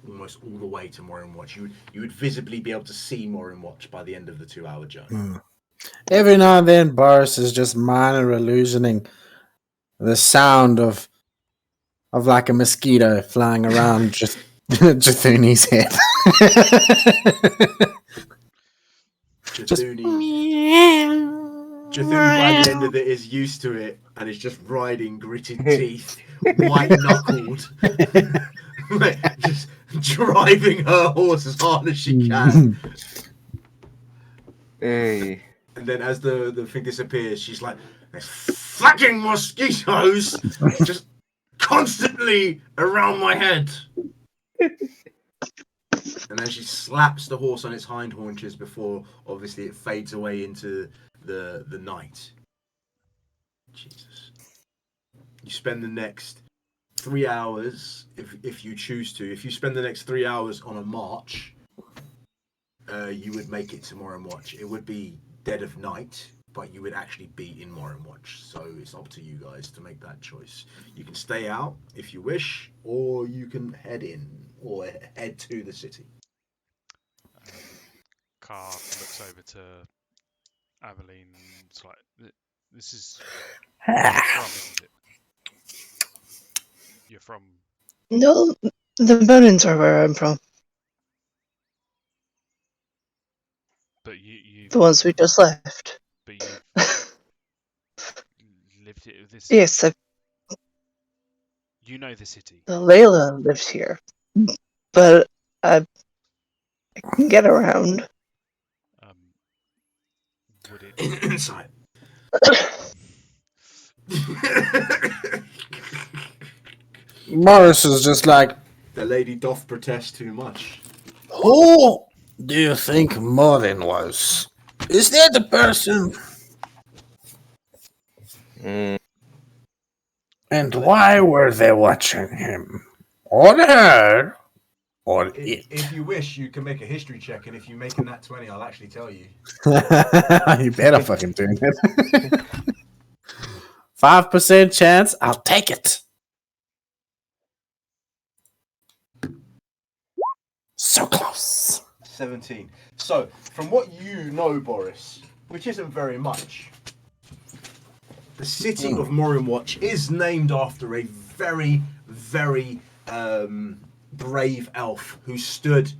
Speaker 1: almost all the way to Morinwatch. You would visibly be able to see Morinwatch by the end of the 2 hour journey.
Speaker 6: Every now and then, Boris is just minor illusioning the sound of like a mosquito flying around just Jathuni's head.
Speaker 1: Jathuni by the end of it is used to it and is just riding gritted teeth, white knuckled, just driving her horse as hard as she can.
Speaker 2: Hey.
Speaker 1: And then as the thing disappears, she's like, "There's fucking mosquitoes just constantly around my head." And then she slaps the horse on its hind haunches before, obviously, it fades away into the night. Jesus. You spend the next 3 hours, if you choose to. If you spend the next 3 hours on a march, you would make it to Morinwatch. It would be dead of night, but you would actually be in Morinwatch. So it's up to you guys to make that choice. You can stay out if you wish, or you can head in, or head to the city.
Speaker 4: Carr looks over to Aveline. It's like, this is where you're from, isn't it? You're from.
Speaker 5: No, the Merlins are where I'm from.
Speaker 4: But you.
Speaker 5: The ones we just left.
Speaker 4: But you lived here.
Speaker 5: Yes,
Speaker 4: You know the city.
Speaker 5: Layla lives here, but I can get around.
Speaker 4: Would it?
Speaker 1: Inside.
Speaker 6: Morris is just like,
Speaker 1: The lady doth protest too much.
Speaker 3: Who do you think Morin was? Is that the person? And why were they watching him? Or her? Or it?
Speaker 1: If you wish, you can make a history check, and if you make a nat 20, I'll actually tell you.
Speaker 6: you better fucking do it. 5% chance, I'll take it. So close.
Speaker 1: 17. So, from what you know, Boris, which isn't very much, the city of Morinwatch is named after a very, very brave elf who stood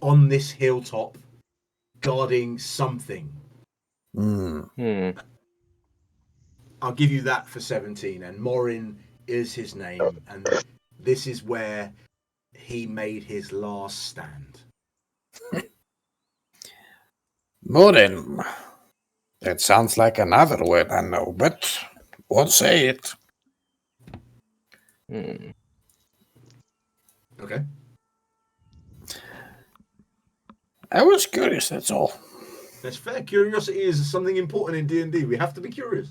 Speaker 1: on this hilltop guarding something. I'll give you that for 17. And Morin is his name, and this is where he made his last stand.
Speaker 3: Morin. That sounds like another word I know, but won't say it.
Speaker 1: Okay.
Speaker 3: I was curious, that's all.
Speaker 1: That's fair. Curiosity is something important in D&D. We have to be curious.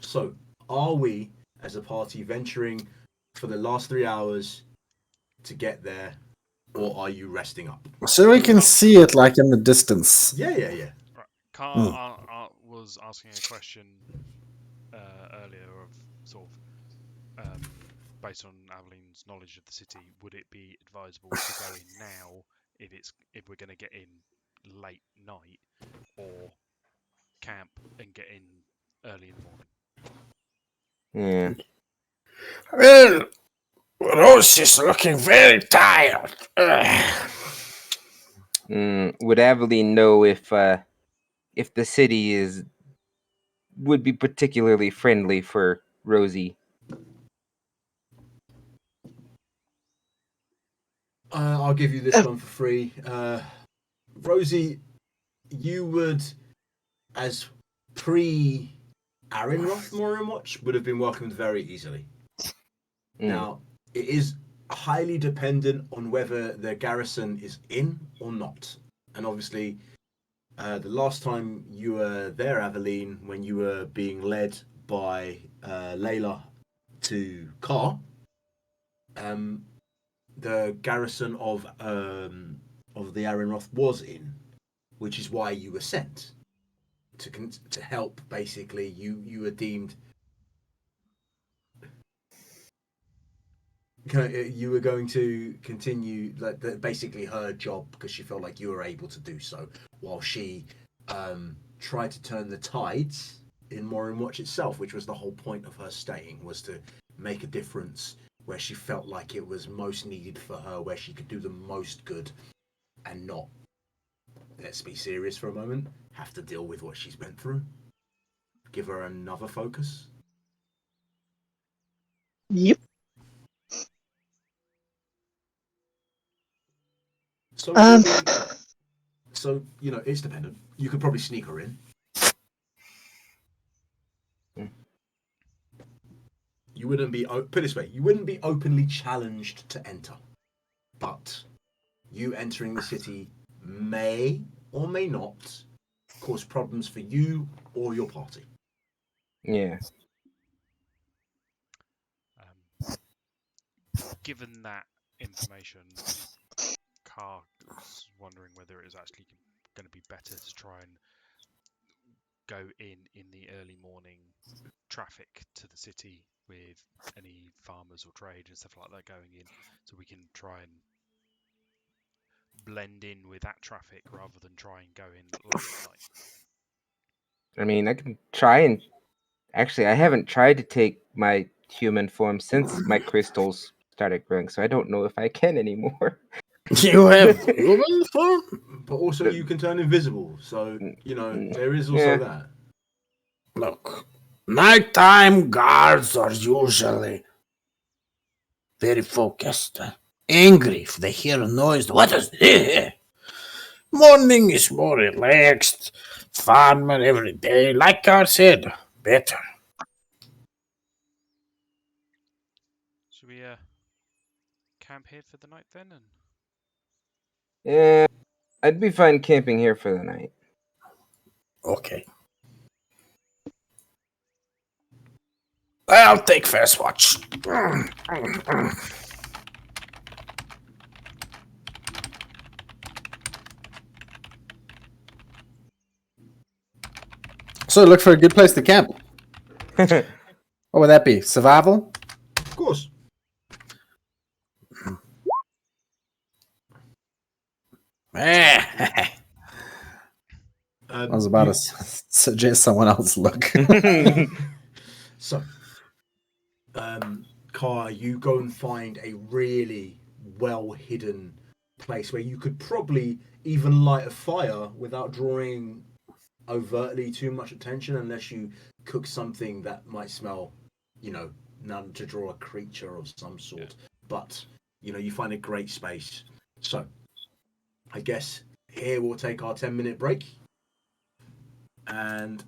Speaker 1: So, are we, as a party, venturing for the last 3 hours to get there, or are you resting up?
Speaker 6: So we can see it like in the distance.
Speaker 1: Yeah.
Speaker 4: Right. Carl was asking a question earlier of sort of based on Aveline's knowledge of the city, would it be advisable to go in now if we're going to get in late night, or camp and get in early in the morning?
Speaker 2: Yeah.
Speaker 3: Well, Rose is looking very tired.
Speaker 2: Would Aveline know if the city would be particularly friendly for Rosie?
Speaker 1: I'll give you this one for free. Rosie, you would, as pre-Arinroth Morinwatch, would have been welcomed very easily. Now, it is highly dependent on whether the garrison is in or not. And obviously, the last time you were there, Aveline, when you were being led by Layla to Kar, the garrison of the Arinroth was in, which is why you were sent to help. Basically, you were deemed. You were going to continue basically her job because she felt like you were able to do so, while she tried to turn the tides in Morinwatch itself, which was the whole point of her staying, was to make a difference where she felt like it was most needed for her, where she could do the most good and not, let's be serious for a moment, have to deal with what she's been through. Give her another focus.
Speaker 5: Yep.
Speaker 1: So, it's dependent. You could probably sneak her in. You wouldn't be, put it this way, you wouldn't be openly challenged to enter. But you entering the city may or may not cause problems for you or your party.
Speaker 2: Yeah.
Speaker 4: Given that information, Carl was wondering whether it was actually going to be better to try and go in the early morning traffic to the city with any farmers or trade and stuff like that going in, so we can try and blend in with that traffic rather than try and go in late at night.
Speaker 2: I mean, I can try and... Actually, I haven't tried to take my human form since my crystals started growing, so I don't know if I can anymore.
Speaker 3: You have human form?
Speaker 1: But also you can turn invisible, so, there is also that.
Speaker 3: Look, nighttime guards are usually very focused, angry if they hear a noise. What is this? Morning is more relaxed, farmer every day. Like Carl said, better.
Speaker 4: Should we camp here for the night then? And
Speaker 2: Yeah, I'd be fine camping here for the night.
Speaker 3: Okay. I'll take first watch.
Speaker 6: So look for a good place to camp. What would that be? Survival?
Speaker 1: Of course.
Speaker 6: I was about to suggest someone else look.
Speaker 1: So, Car, you go and find a really well hidden place where you could probably even light a fire without drawing overtly too much attention, unless you cook something that might smell, none to draw a creature of some sort. But you find a great space. So I guess here we'll take our 10-minute break, and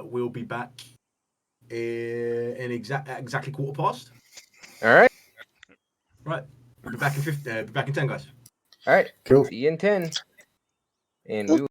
Speaker 1: we'll be back in exactly quarter past.
Speaker 2: All right.
Speaker 1: Right. Be back in 50, be back in 10, guys.
Speaker 2: All right.
Speaker 6: Cool.
Speaker 2: See you in 10. And we will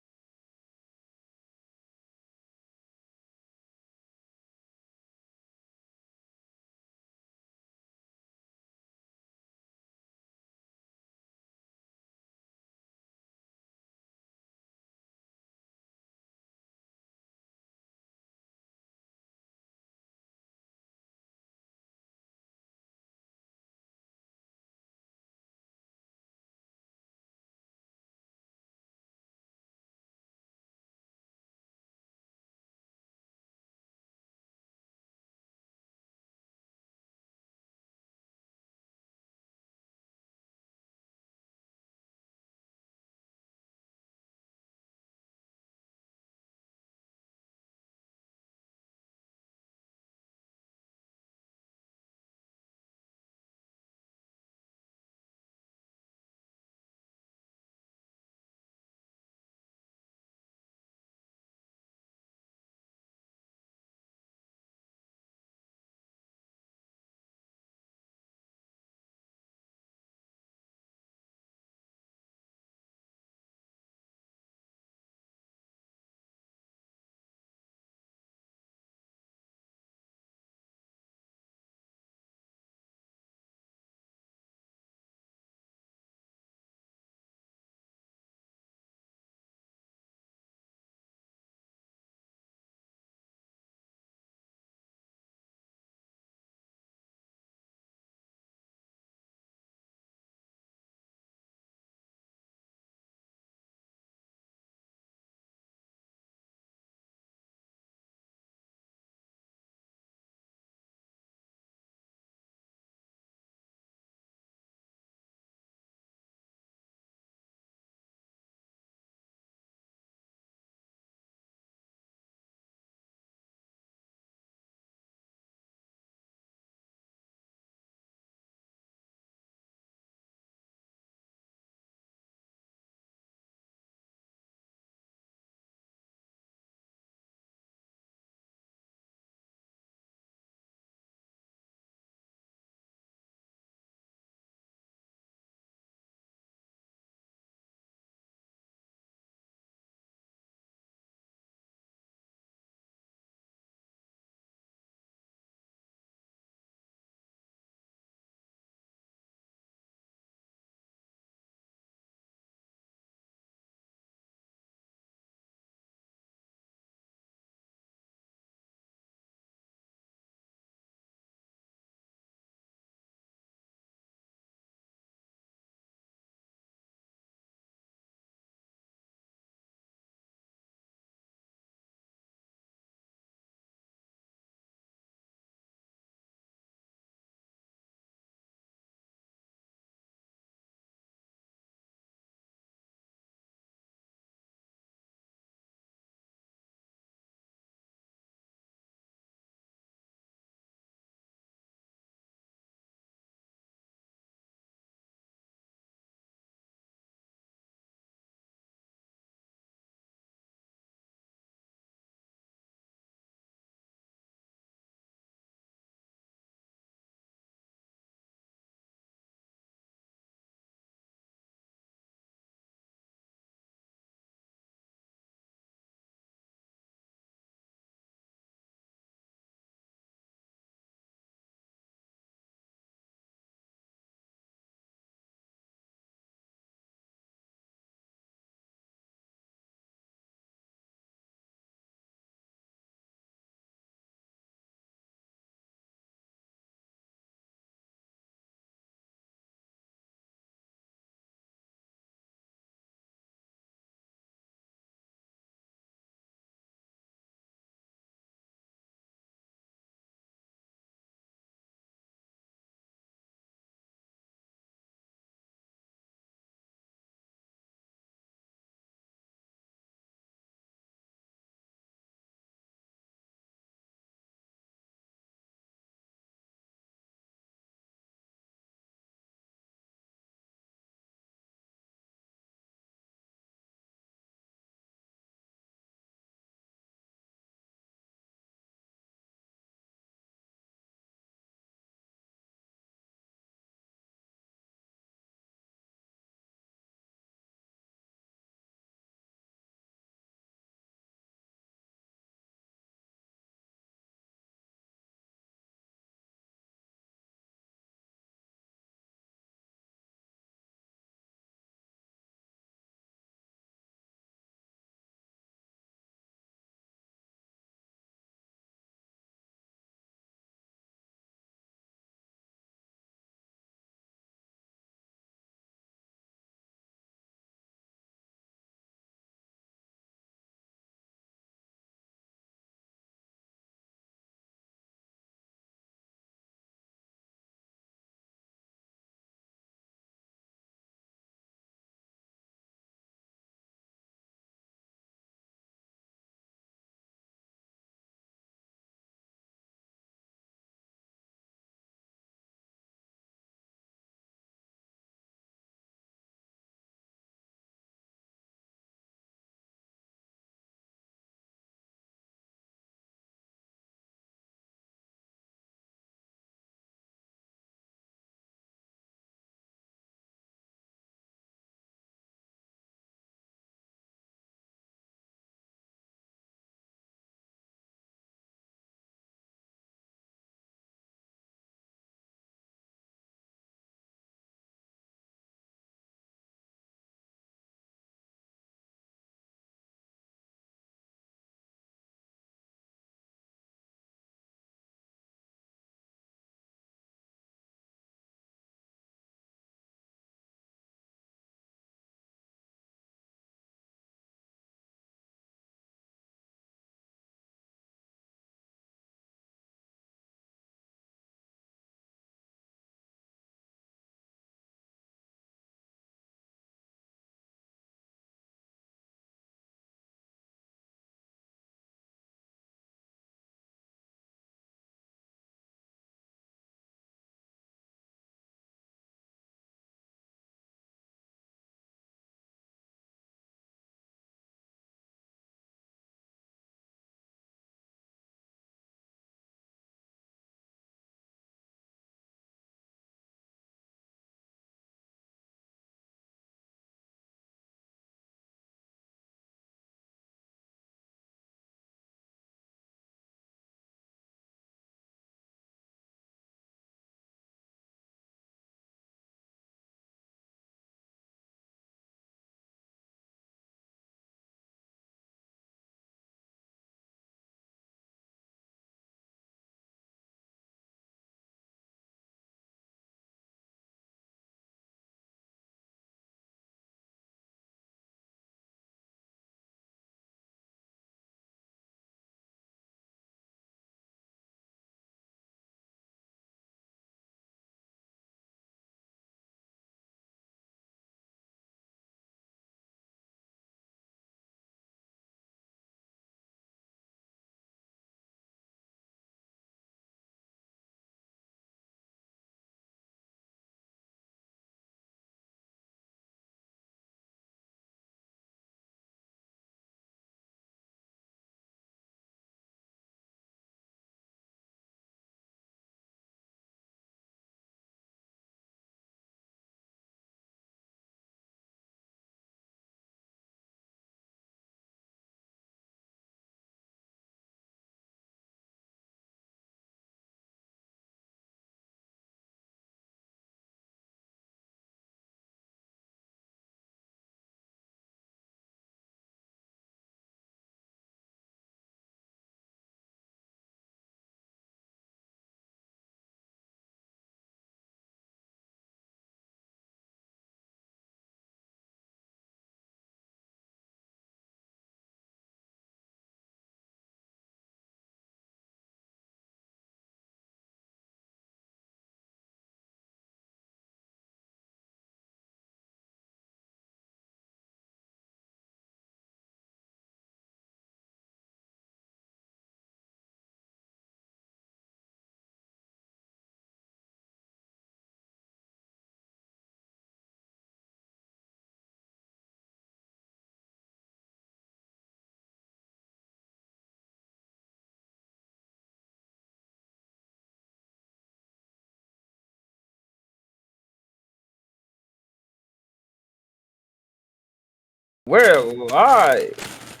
Speaker 2: We're live.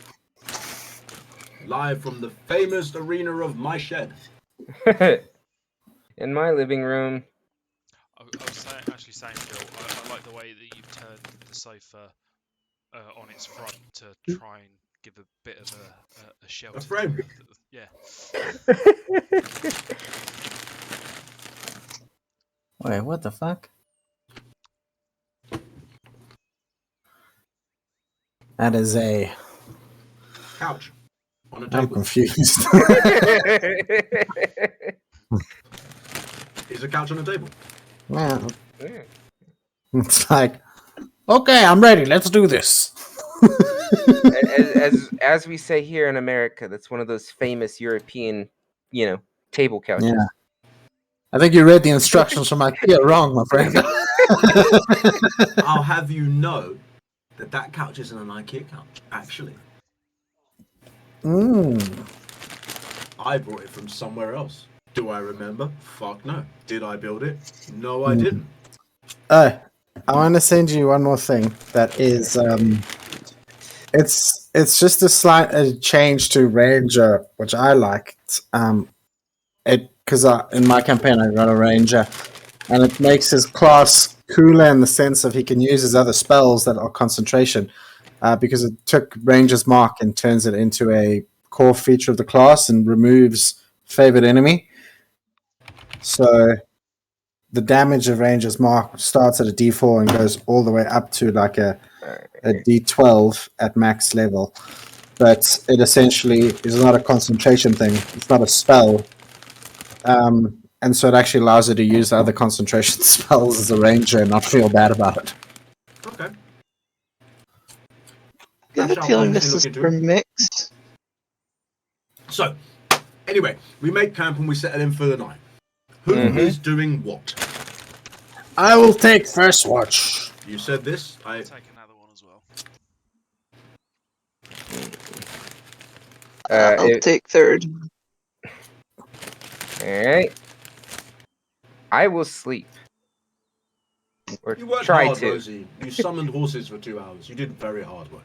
Speaker 1: Live from the famous arena of my shed.
Speaker 2: In my living room.
Speaker 4: I was actually saying, Phil, I like the way that you've turned the sofa on its front to try and give a bit of a shelter.
Speaker 1: A frame.
Speaker 4: Yeah.
Speaker 6: Wait, what the fuck? That is a...
Speaker 1: Couch. On a
Speaker 6: I'm
Speaker 1: table.
Speaker 6: confused.
Speaker 1: Is a couch on a table?
Speaker 6: Man, it's like, okay, I'm ready. Let's do this.
Speaker 2: as we say here in America, that's one of those famous European, table couches.
Speaker 6: Yeah. I think you read the instructions from IKEA wrong, my friend.
Speaker 1: I'll have you know that couch isn't an IKEA couch, actually. I brought it from somewhere else. Do I remember? Fuck no. Did I build it? No, I didn't.
Speaker 6: I want to send you one more thing that is it's just a slight change to Ranger, which I liked. Because in my campaign I run a Ranger, and it makes his class cooler in the sense of he can use his other spells that are concentration, because it took Ranger's Mark and turns it into a core feature of the class and removes favored enemy. So the damage of Ranger's Mark starts at a D4 and goes all the way up to like a D12 at max level. But it essentially is not a concentration thing. It's not a spell. And so it actually allows you to use other concentration spells as a ranger and not feel bad about it.
Speaker 1: Okay.
Speaker 5: I have a feeling this is remixed.
Speaker 1: So, anyway, we make camp and we settle in for the night. Who is doing what?
Speaker 6: I will take first watch.
Speaker 1: You said this.
Speaker 4: I'll take another one as well.
Speaker 5: I'll take third.
Speaker 2: Alright. I will sleep. Or
Speaker 1: You worked
Speaker 2: try
Speaker 1: hard,
Speaker 2: to.
Speaker 1: Rosie. You summoned horses for 2 hours. You did very hard work.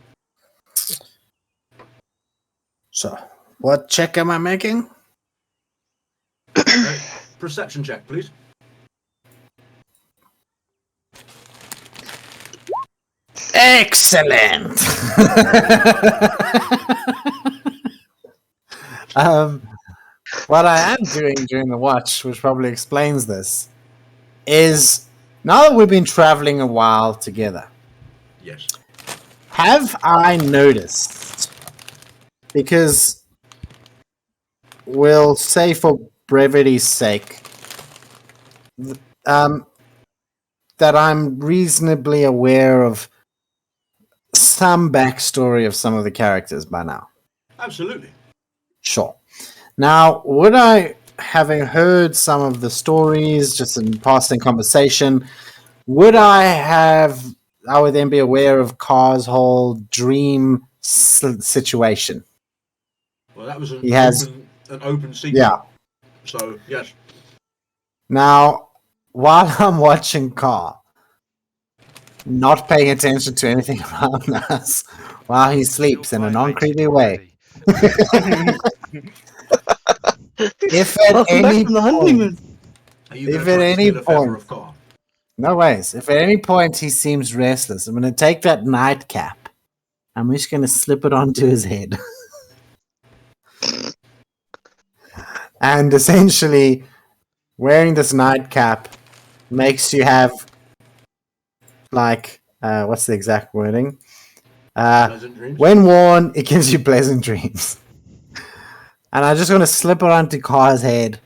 Speaker 6: So, what check am I making?
Speaker 1: Perception check, please.
Speaker 6: Excellent. What I am doing during the watch, which probably explains this, is now that we've been traveling a while together,
Speaker 1: Yes.
Speaker 6: have I noticed, because we'll say for brevity's sake, that I'm reasonably aware of some backstory of some of the characters by now?
Speaker 1: Absolutely.
Speaker 6: Sure. Now, would I, having heard some of the stories just in passing conversation, would I would then be aware of Car's whole dream situation?
Speaker 1: Well, that was
Speaker 6: He has-
Speaker 1: an open secret.
Speaker 6: Yeah.
Speaker 1: So, yes.
Speaker 6: Now, while I'm watching Car, not paying attention to anything around us, while he sleeps in a non-creepy way, if at
Speaker 5: Welcome back
Speaker 6: any
Speaker 5: from the
Speaker 6: point,
Speaker 5: honeymoon.
Speaker 1: Are you
Speaker 6: If
Speaker 1: going
Speaker 6: at
Speaker 1: to
Speaker 6: any
Speaker 1: steal a feather
Speaker 6: point-
Speaker 1: of car?
Speaker 6: no ways, if at any point he seems restless, I'm going to take that nightcap. I'm just going to slip it onto his head. And essentially, wearing this nightcap makes you have, like, what's the exact wording?
Speaker 1: Pleasant dreams?
Speaker 6: When worn, it gives you pleasant dreams. And I'm just going to slip it onto Car's head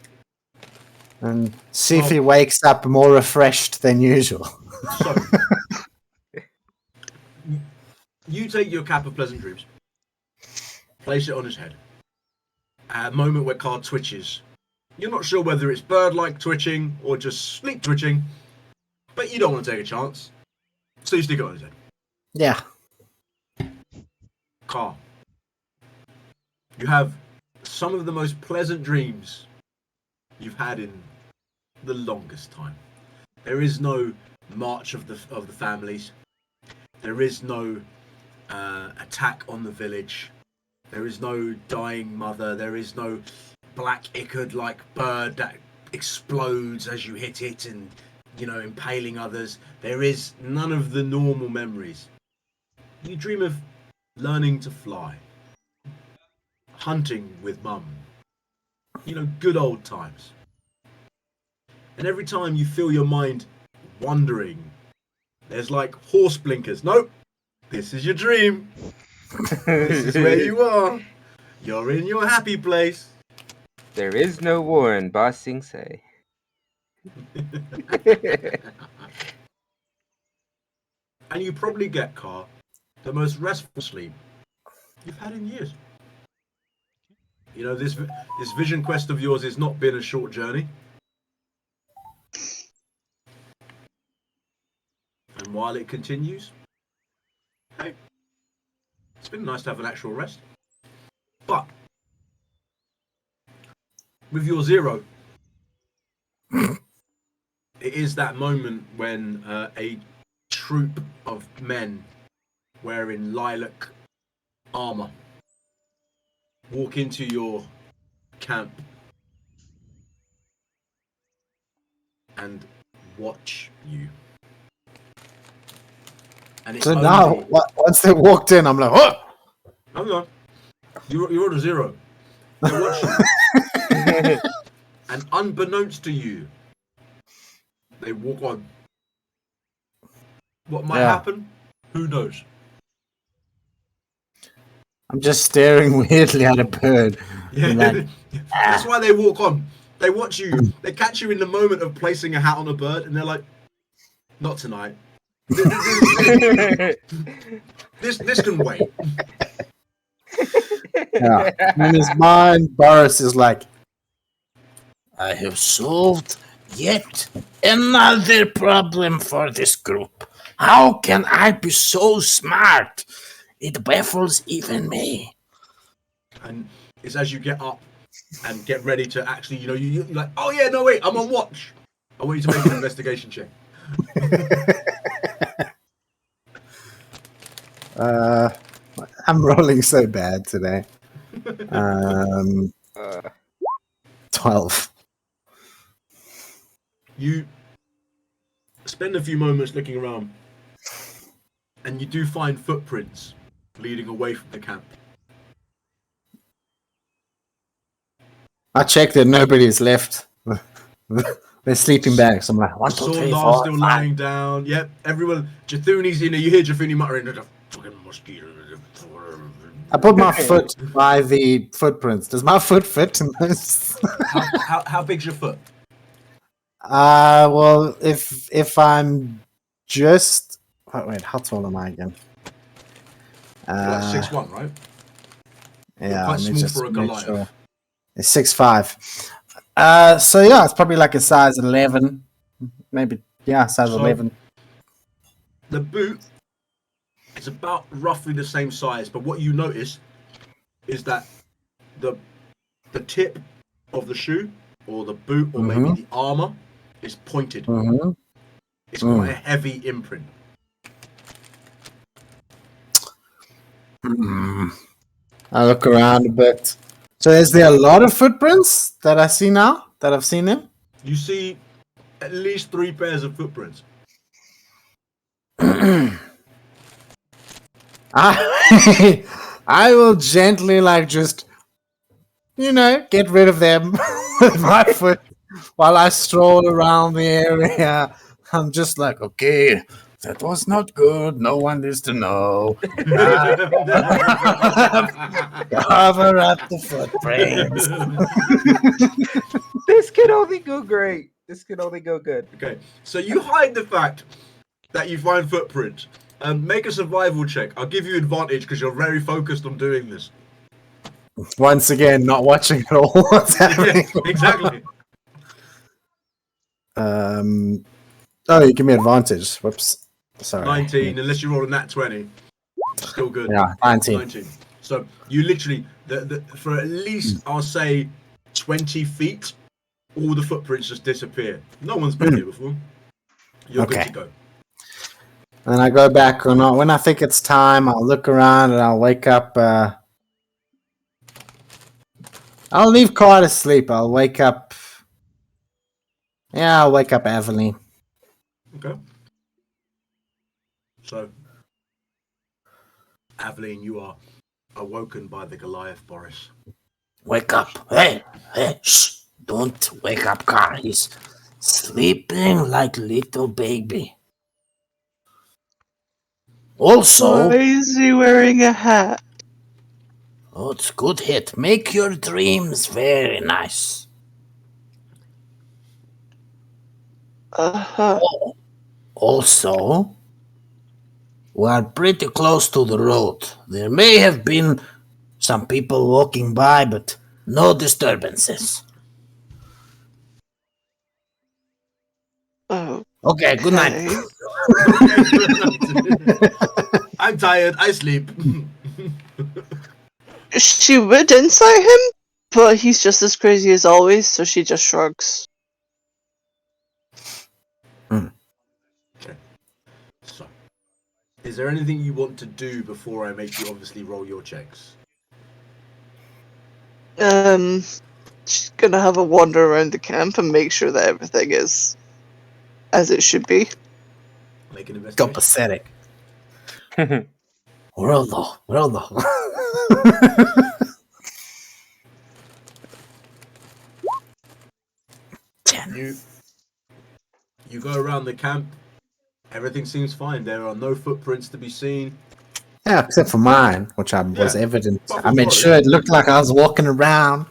Speaker 6: and see if he wakes up more refreshed than usual.
Speaker 1: So, you take your cap of pleasant dreams, place it on his head. At a moment where Card twitches, you're not sure whether it's bird-like twitching or just sleep twitching, but you don't want to take a chance, so you stick it on his head.
Speaker 6: Yeah.
Speaker 1: Car, you have some of the most pleasant dreams you've had in the longest time. There is no march of the families. There is no attack on the village. There is no dying mother. There is no black ichor like bird that explodes as you hit it and, impaling others. There is none of the normal memories. You dream of learning to fly, hunting with mum, good old times. And every time you feel your mind wandering, there's like horse blinkers. Nope, this is your dream. This is where you are. You're in your happy place.
Speaker 2: There is no war in Ba Sing Se.
Speaker 1: And you probably get, Car, the most restful sleep you've had in years. This vision quest of yours has not been a short journey. And while it continues, hey, it's been nice to have an actual rest. But with your 0, it is that moment when a troop of men wearing lilac armor walk into your camp and watch you. And
Speaker 6: So now, once they walked in, I'm like, oh!
Speaker 1: Hang on. You're on a 0. They watch you. And unbeknownst to you, they walk on. What might happen? Who knows?
Speaker 6: I'm just staring weirdly at a bird.
Speaker 1: Yeah,
Speaker 6: Like,
Speaker 1: that's why they walk on. They watch you. They catch you in the moment of placing a hat on a bird, and they're like, "Not tonight. This can wait."
Speaker 6: yeah. In his mind, Boris is like,
Speaker 3: I have solved yet another problem for this group. How can I be so smart? It baffles even me.
Speaker 1: And it's as you get up and get ready to actually, you're like, "Oh yeah, no wait, I'm on watch. I want you to make an investigation check."
Speaker 6: I'm rolling so bad today. 12.
Speaker 1: You spend a few moments looking around, and you do find footprints leading away from the camp.
Speaker 6: I checked that nobody's left. They're sleeping bags. I'm like, 1, 2, 3,
Speaker 1: Sordar's
Speaker 6: 4,
Speaker 1: still
Speaker 6: 5.
Speaker 1: lying down. Yep, everyone. Jathuni's in there. You hear Jathuni muttering, "The fucking mosquito."
Speaker 6: I put my foot by the footprints. Does my foot fit in this?
Speaker 1: How big's your foot?
Speaker 6: Well, if I'm just... Wait, how tall am I again?
Speaker 1: Like 6'1", right?
Speaker 6: Yeah,
Speaker 1: Quite
Speaker 6: let me
Speaker 1: small
Speaker 6: just
Speaker 1: for a
Speaker 6: make
Speaker 1: Goliath.
Speaker 6: sure. It's 6'5". So yeah, it's probably like a size 11. Maybe, yeah, size 11.
Speaker 1: The boot is about roughly the same size, but what you notice is that the tip of the shoe or the boot or maybe the armor is pointed. It's quite a heavy imprint.
Speaker 6: I look around a bit. So is there a lot of footprints that I see now? That I've seen them?
Speaker 1: You see at least 3 pairs of footprints.
Speaker 6: I will gently, just, get rid of them with my foot while I stroll around the area. I'm just like, okay, that was not good. No one needs to know. Cover up the footprints.
Speaker 2: This could only go great. This could only go good.
Speaker 1: Okay, so you hide the fact that you find footprints. Make a survival check. I'll give you advantage because you're very focused on doing this.
Speaker 6: Once again, not watching at all what's happening.
Speaker 1: Yeah, exactly.
Speaker 6: Oh, you give me advantage. Whoops. Sorry.
Speaker 1: 19, unless you roll a nat 20. Still good.
Speaker 6: Yeah, 19.
Speaker 1: So you literally, for at least, I'll say, 20 feet, all the footprints just disappear. No one's been here before. You're good to go.
Speaker 6: And I go back on when I think it's time. I'll look around and I'll wake up. I'll leave Car to sleep. I'll wake up. Yeah, I'll wake up Evelyn.
Speaker 1: Okay. So, Aveline, you are awoken by the Goliath, Boris.
Speaker 3: Wake up. Hey, shh. Don't wake up Car. He's sleeping like little baby. Also,
Speaker 5: Why is he wearing a hat?
Speaker 3: oh, it's good hit. Make your dreams very nice.
Speaker 5: Uh-huh.
Speaker 3: Also, we are pretty close to the road. There may have been some people walking by, but no disturbances.
Speaker 5: Oh,
Speaker 3: Okay, good night.
Speaker 1: I'm tired. I sleep.
Speaker 5: She would inside him, but he's just as crazy as always, so she just shrugs.
Speaker 1: So, is there anything you want to do before I make you obviously roll your checks?
Speaker 5: She's gonna have a wander around the camp and make sure that everything is as it should be.
Speaker 1: Make an investigation.
Speaker 6: Copacetic.
Speaker 3: Where the?
Speaker 1: You go around the camp. Everything seems fine. There are no footprints to be seen.
Speaker 6: Yeah, except for mine, which was evident.
Speaker 1: But
Speaker 6: I made
Speaker 1: Boris.
Speaker 6: sure it looked like I was walking around.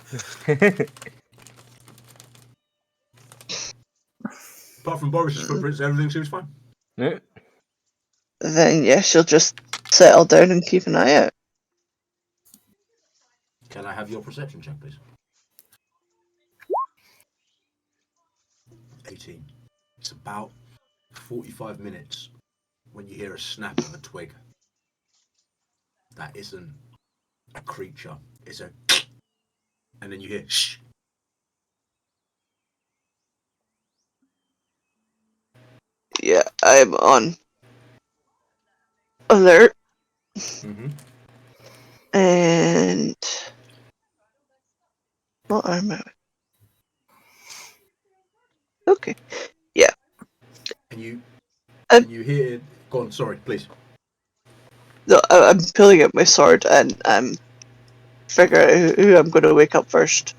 Speaker 1: Apart from Boris's footprints, everything seems fine.
Speaker 2: Yeah.
Speaker 5: Then yeah, she'll just settle down and keep an eye out.
Speaker 1: Can I have your perception check, please? 18. It's about 45 minutes when you hear a snap of a twig. That isn't a creature. It's a... And then you hear shh.
Speaker 5: Yeah, I'm on alert.
Speaker 1: Mm-hmm.
Speaker 5: And what am I? Okay.
Speaker 1: And you
Speaker 5: Um,
Speaker 1: hear... Go on, sorry, please.
Speaker 5: No, I'm pulling out my sword and I'm figuring out who I'm going to wake up first,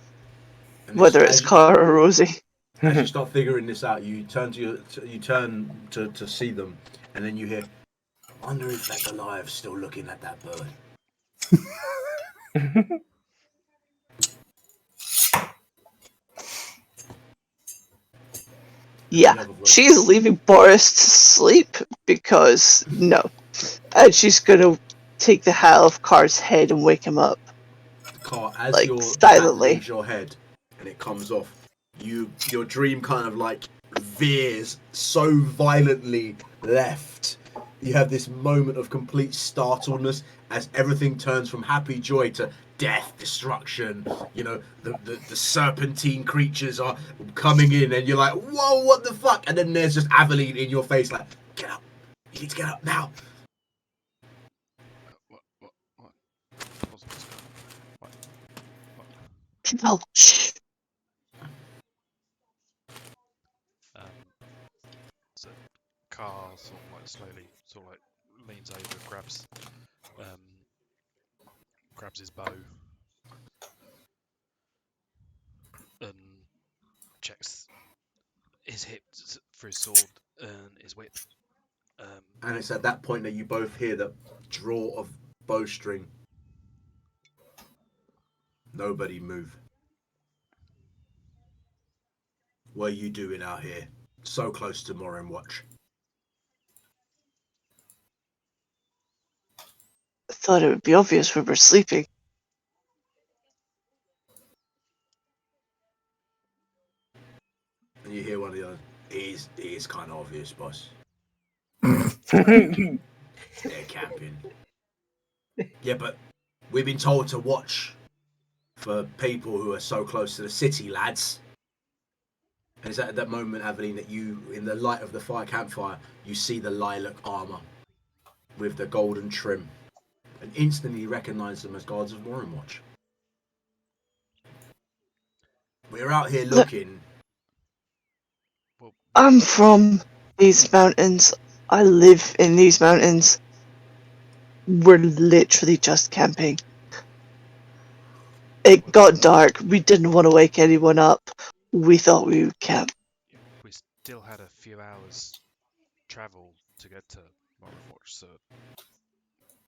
Speaker 1: And
Speaker 5: whether it's
Speaker 1: as you-
Speaker 5: Cara or Rosie.
Speaker 1: As you start figuring this out, you turn to see them, and then you hear, I wonder if that Goliath's still looking at that bird.
Speaker 5: Yeah,
Speaker 1: Another voice.
Speaker 5: she's leaving Boris to sleep because no, and she's going to take the hat off Car's head and wake him up.
Speaker 1: Car, as
Speaker 5: Like,
Speaker 1: your
Speaker 5: silently.
Speaker 1: hat leaves your head and it comes off, your dream kind of like veers so violently left. You have this moment of complete startledness as everything turns from happy joy to death, destruction. You know, the serpentine creatures are coming in, and you're like, whoa, what the fuck? And then there's just Aveline in your face, like, get up, you need to get up now.
Speaker 4: What? What's going on? What?
Speaker 5: Oh, shh.
Speaker 4: So Carl sort of like slowly leans over, grabs his bow, and checks his hips for his sword and his whip.
Speaker 1: And it's at that point that you both hear the draw of bowstring. Nobody move. What are you doing out here? So close to Morinwatch.
Speaker 5: I thought it would be obvious we were sleeping.
Speaker 1: And you hear one of the others. It is kind of obvious, boss. They're camping. Yeah, but we've been told to watch for people who are so close to the city, lads. And it's at that moment, Aveline, that you, in the light of the campfire, you see the lilac armor with the golden trim, and instantly recognize them as guards of Morinwatch. We're out here looking.
Speaker 4: Well,
Speaker 5: I'm from these mountains. I live in these mountains. We're literally just camping. It got dark. We didn't want to wake anyone up. We thought we would camp.
Speaker 4: we still had a few hours travel to get to Morinwatch, so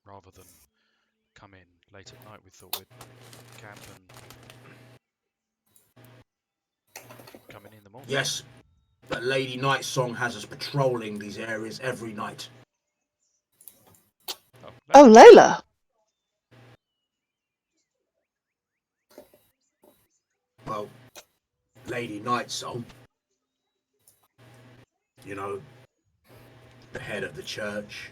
Speaker 4: rather than come in late at night, we thought we'd camp and come in the morning.
Speaker 1: Yes, but Lady Nightsong has us patrolling these areas every night.
Speaker 5: Oh, Layla.
Speaker 1: Well, Lady Nightsong, you know, the head of the church.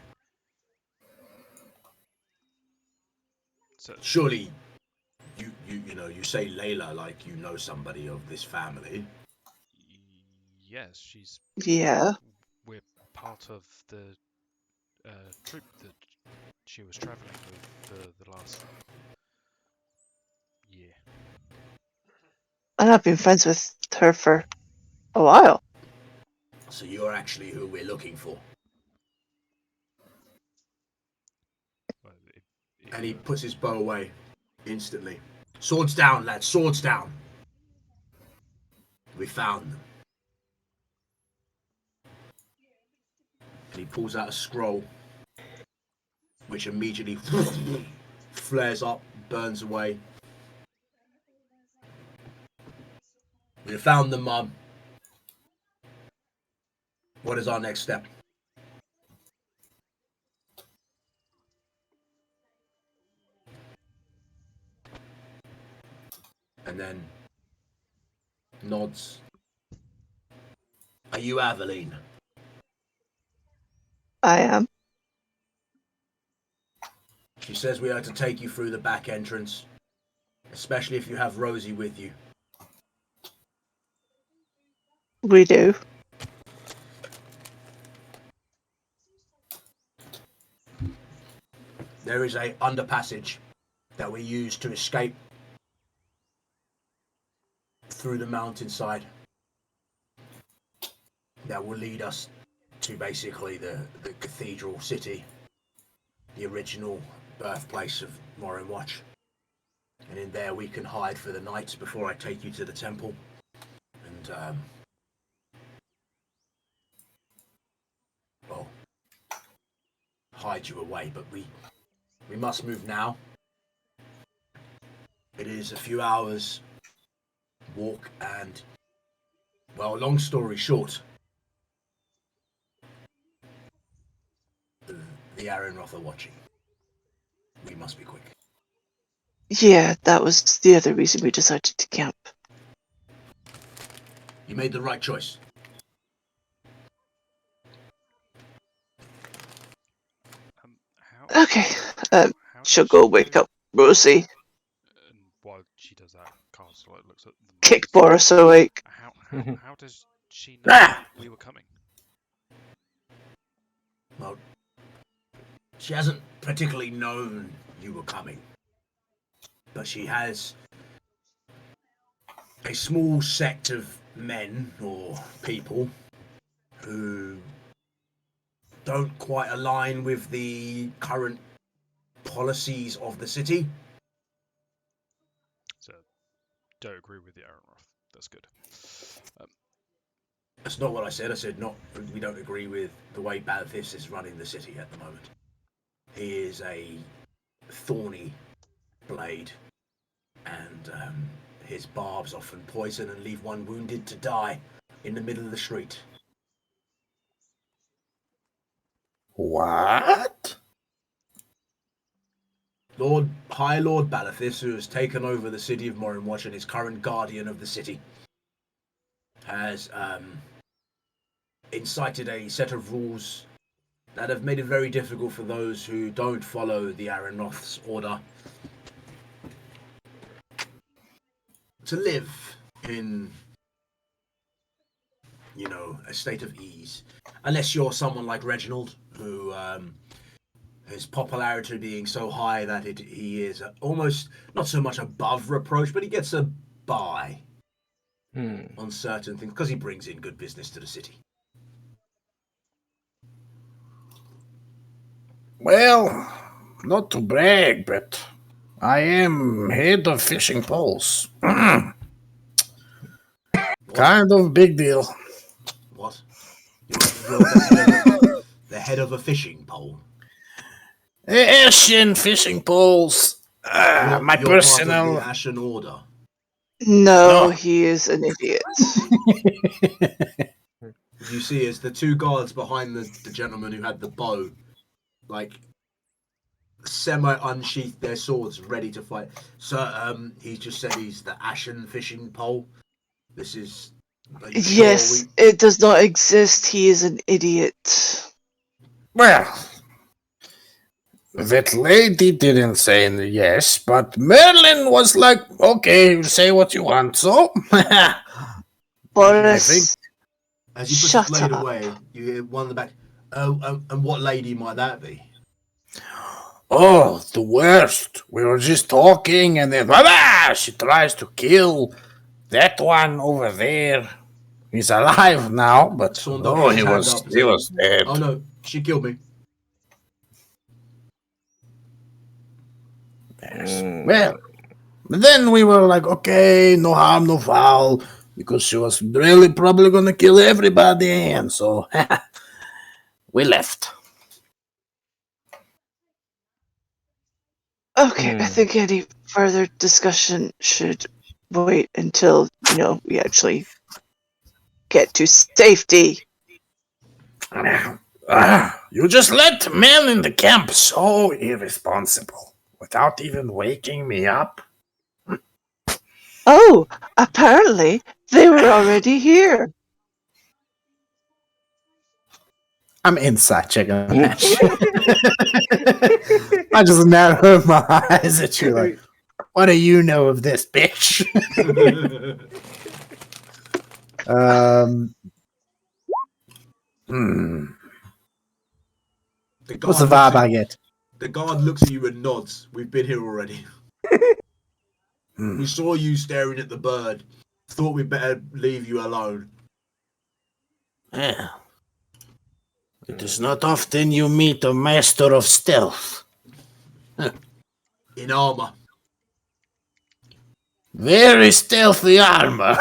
Speaker 4: So,
Speaker 1: Surely, you say Layla like you know somebody of this family.
Speaker 4: yes,
Speaker 5: Yeah.
Speaker 4: we're part of the troop that she was travelling with for the last year.
Speaker 5: And I've been friends with her for a while.
Speaker 1: So you're actually who we're looking for.
Speaker 4: Well,
Speaker 1: And he puts his bow away instantly. Swords down, lads, swords down. We found them. And he pulls out a scroll, which immediately flares up, burns away. We found them, Mum. What is our next step? And then nods. Are you Aveline?
Speaker 5: I am.
Speaker 1: She says we are to take you through the back entrance, especially if you have Rosie with you.
Speaker 5: We do.
Speaker 1: There is a underpassage that we use to escape through the mountainside that will lead us to basically the cathedral city, the original birthplace of Morinwatch. And in there we can hide for the night before I take you to the temple. And, well, hide you away, but we must move now. It is a few hours walk and, well, long story short, the Arenroth are watching. We must be quick.
Speaker 5: Yeah, that was the other reason we decided to camp.
Speaker 1: You made the right choice.
Speaker 5: Okay, she'll go wake up Rosie.
Speaker 4: And while she does that, Carl's like looks at them.
Speaker 5: Kick Boris awake.
Speaker 4: How does she know we were coming?
Speaker 1: Well, she hasn't particularly known you were coming, but she has a small sect of men or people who don't quite align with the current policies of the city.
Speaker 4: So, don't agree with the Arenroth. That's good.
Speaker 1: That's not what I said. I said we don't agree with the way Balthus is running the city at the moment. He is a thorny blade, and his barbs often poison and leave one wounded to die in the middle of the street.
Speaker 6: What?
Speaker 1: High Lord Balthus, who has taken over the city of Morinwatch and is current guardian of the city, has incited a set of rules that have made it very difficult for those who don't follow the Arenroth's order to live in a state of ease. Unless you're someone like Reginald, who his popularity being so high that he is almost not so much above reproach, but he gets a buy on certain things because he brings in good business to the city.
Speaker 3: Well, not to brag, but I am head of fishing poles. Kind of big deal.
Speaker 1: What? You're the head of a fishing pole.
Speaker 3: Ashen fishing poles. My
Speaker 1: You're
Speaker 3: personal.
Speaker 1: part of the Ashen Order.
Speaker 5: No,
Speaker 3: No.
Speaker 5: he is an idiot.
Speaker 1: You see, as the two guards behind the gentleman who had the bow, like, semi-unsheathed their swords, ready to fight. So, he just said he's the Ashen fishing pole. This is...
Speaker 5: Yes, it does not exist. He is an idiot.
Speaker 3: Well, that lady didn't say yes, but Merlin was like, okay, you say what you want, so.
Speaker 5: Boris,
Speaker 1: as you put
Speaker 5: shut
Speaker 1: the blade
Speaker 5: up.
Speaker 1: away, you hear one in the back. Oh, and what lady might that be?
Speaker 3: Oh, the worst. We were just talking, and then she tries to kill that one over there. He's alive now, but
Speaker 1: He
Speaker 3: he was dead.
Speaker 1: Oh no, she killed me.
Speaker 3: Well, then we were like, okay, no harm, no foul, because she was really probably gonna kill everybody, and so we left.
Speaker 5: Okay, I think any further discussion should wait until, we actually get to safety.
Speaker 3: You just let men in the camp so irresponsible without even waking me up.
Speaker 5: Oh, apparently they were already here.
Speaker 6: I'm inside checking on that shit. I just narrow my eyes at you like, what do you know of this, bitch? What's the vibe I get?
Speaker 1: The guard looks at you and nods. We've been here already. We saw you staring at the bird. Thought we'd better leave you alone.
Speaker 3: Yeah. It is not often you meet a master of stealth.
Speaker 1: In armor.
Speaker 3: Very stealthy armor.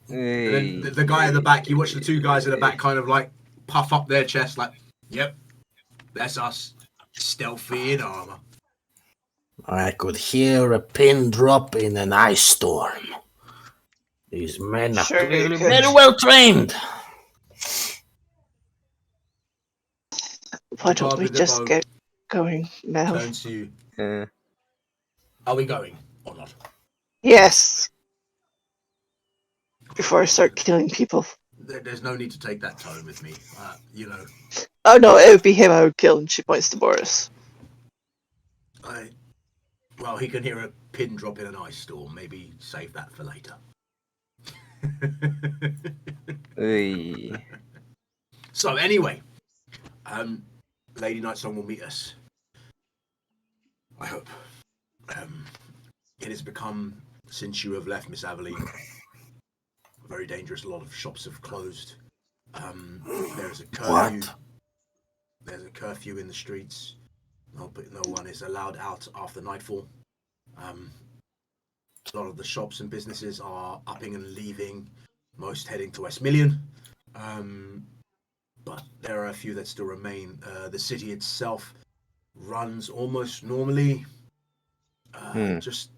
Speaker 1: And then the guy in the back, you watch the two guys in the back kind of like puff up their chest like, yep, that's us. Stealthy in armor.
Speaker 3: I could hear a pin drop in an ice storm. These men are
Speaker 5: Sure
Speaker 3: clearly
Speaker 5: you could.
Speaker 3: very well trained.
Speaker 5: Why don't we just get going now?
Speaker 1: Turns to you. Are we going or not?
Speaker 5: Yes. Before I start killing people.
Speaker 1: There's no need to take that tone with me.
Speaker 5: Oh no, it would be him I would kill, and she points to Boris.
Speaker 1: Well, he can hear a pin drop in an ice storm. Maybe save that for later. So anyway, Lady Nightsong will meet us. I hope. It has become, since you have left, Miss Aveline, very dangerous. A lot of shops have closed. There is a curfew.
Speaker 3: What?
Speaker 1: There's a curfew in the streets. No one is allowed out after nightfall. A lot of the shops and businesses are upping and leaving, most heading to Westmillion. But there are a few that still remain. The city itself runs almost normally, just